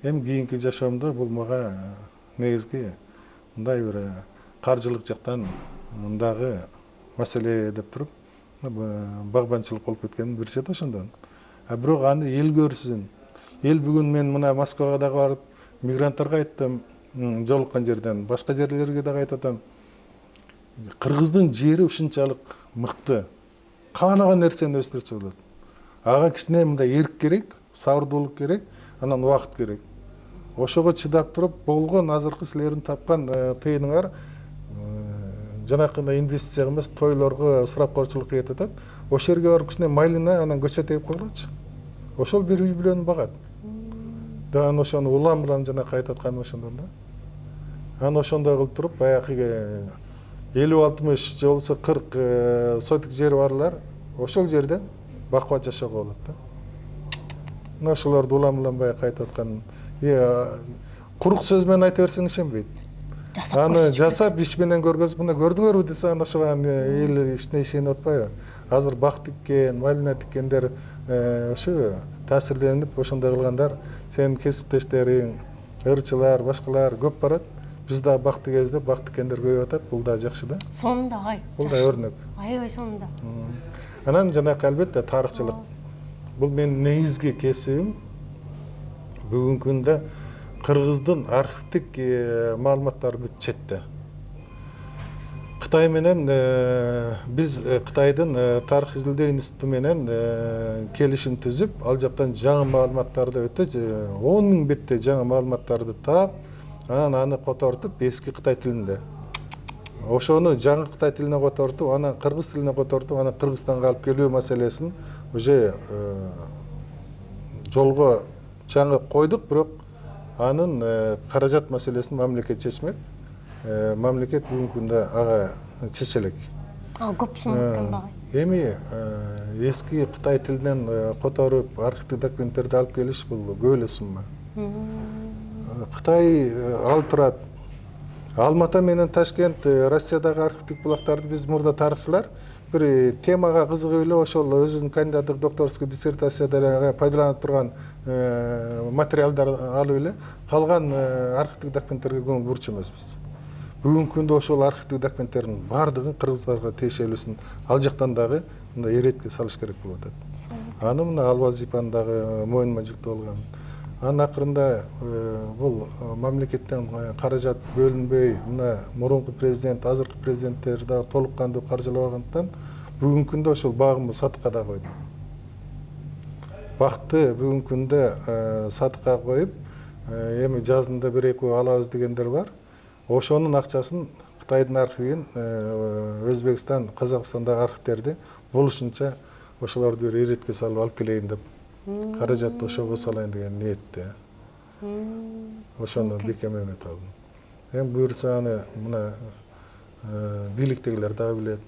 Эми кийинки жашоомдо бул мага негизги мындай бир каржылык жактан мындагы маселе деп туруп багбанчылык болуп кеткен бир чети ошондон. Бирок аны эл көрсүн. Эл бүгүн мен мына Москвага дагы барып, мигранттарга айттым, жолуккан жерден, башка жерлерге дагы айтып атам. Кыргыздын жери ушунчалык мыкты. Каалаган нерсени өстүрсө болот. Ага кичине мындай эрк керек, сабырдуулук керек, анан убакыт керек. Ошого чыдап туруп, болгон азыркы силердин тапкан тыйыныңар жанакындай инвестиция эмес, тойлорго, ысырапкорчулукка кетип атат. Ошол жерге барып кичине майлына анан көчө тегип койгулачы. Ошол бир үй бүлөнү багат. Анан ошону улам-улам жанакы айтып атканым ошондон да. Анан ошондой кылып туруп, баягы 50-60 же болбосо 40 сотик жери барлар ошол жерден бакубат жашоого болот да. Мына ошолорду улам-улам баягы айтып аткан, курук сөз менен айта берсең ишенбейт. Аны жасап, иш менен көргөзүп, мына көрдүңөрбү десе, аны ошого эл ишине ишенип атпайбы? Азыр бак тиккен, малина тиккендер ошо таасирленип, ошондой кылгандар, сенин кесиптештериң, ырчылар, башкалар көп барат. Биз да бак тигебиз, бак тиккендер көбөйүп атат. Бул да жакшы да. Сонунда ай. Бул да өрнөк. Аябай сонунда. Анан жанакы албетте тарыхчылык. Бул менин негизги кесибим. Бүгүнкү күндө Кыргыздын архивдик маалыматтары бүт четте. Кытай менен биз Кытайдын тарых изилдөө институту менен келишим түзүп, ал жактан жаңы маалыматтарды өтө 10 000 беттей жаңы маалыматтарды таап, анан аны котортуп эски Кытай тилинде. Ошону жаңы Кытай тилине котортуп, анан кыргыз тилине котортуп, анан Кыргызстанга алып келүү маселесин уже жолго жаңы койдук, бирок анын каражат маселесин мамлекет чечмек. Мамлекет бүгүнкү күндө ага чече элек. Көп сум экен багы. Эми эски Кытай тилинен которуп, архивдик документтерди алып келиш бул көп эле сумма. Кытай ал турат. Алмата менен Ташкент Россиядагы архивдик булактарды биз мурда тарыхчылар бир темага кызыгып эле ошол өзүнүн кандидаттык докторский диссертацияда пайдаланып турган материалдар алып эле калган архивдик документтерге көңүл бурчу эмеспиз. Бүгүнкү күндө ошол архивдик документтердин баардыгын кыргыздарга тиешелүүсүн ал жактан дагы мындай эретке салыш керек болуп атат. Аны мына Албаз Зипан дагы моюнума жүктөп алган. Анын акырында бул мамлекеттен каражат бөлүнбөй, мына мурунку президент, азыркы президенттер да толук кандуу каржылабагандыктан бүгүнкү күндө ошол багымды сатыкка да койдум. Бакты бүгүнкү күндө сатыкка коюп, эми жазында 1-2 алабыз дегендер бар. Ошонун акчасын Кытайдын архивин, Өзбекстан, Казакстандагы архивтерди болушунча ошолорду бир иретке салып алып келейин деп, каражатты ошого салайын деген ниетте. Ошону бекем эмет калдым. Эми буюрса аны мына бийликтегилер дагы билет,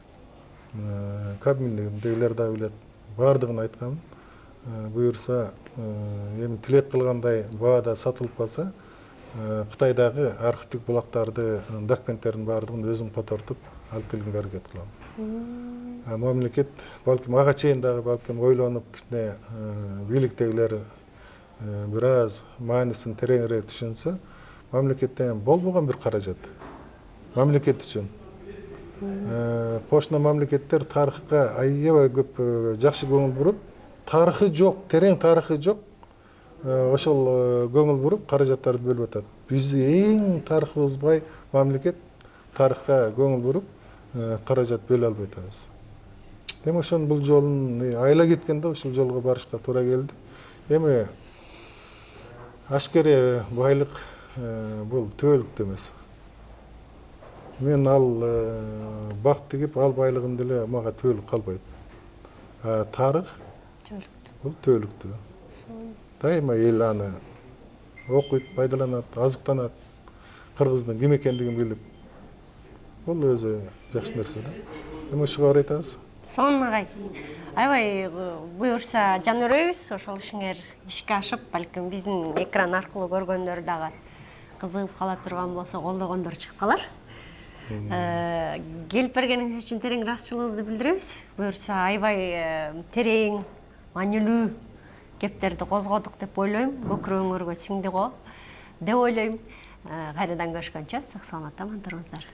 Кабминдегилер дагы билет. Бардыгын айткам. Буюрса эми тилек кылгандай баада сатылып калса, Кытайдагы архивдик булактарды, документтердин бардыгын өзүм котортуп алып келгенге аракет кылам. Мамлекет балким ага чейин дагы балким ойлонуп, кичине бийликтегилер бир аз маанисин тереңирээк түшүнсө, мамлекеттен болбогон бир каражат. Мамлекет үчүн. Кошуна мамлекеттер тарыхка аябай көп жакшы көңүл буруп, тарыхы жок, терең тарыхы жок, ошол көңүл буруп каражаттарды бөлүп атат. Биз эң тарыхыбыз бай мамлекет тарыхка көңүл буруп каражат бөлө албай атабыз. Эми ошон бул жолун айла кеткенде ушул жолго барышка туура келди. Эми ашкере байлык бул түбөлүктүү эмес. Мен ал бак тигип, ал байлыгым деле мага түбөлүк калбайт. Тарых бул түбөлүктүү. Дайыма эл аны окуйт, пайдаланат, азыктанат, кыргыздын ким экендигин билип. Бул өзү жакшы нерсе да. Эми ушуга карай айтабыз. Сонун агай. Аябай буюрса жан өрөйбүз, ошол ишиңер ишке ашып, балким биздин экран аркылуу көргөндөр дагы кызыгып кала турган болсо, колдогондор чыгып калар. Келип бергениңиз үчүн терең ыраазычылыгыбызды билдиребиз. Буюрса аябай терең, маанилүү кептерди козгодук деп ойлойм. Көкүрөгүңөргө сиңди го деп ойлойм. Кайрадан көрүшкөнчө сак саламатта аман туруңуздар.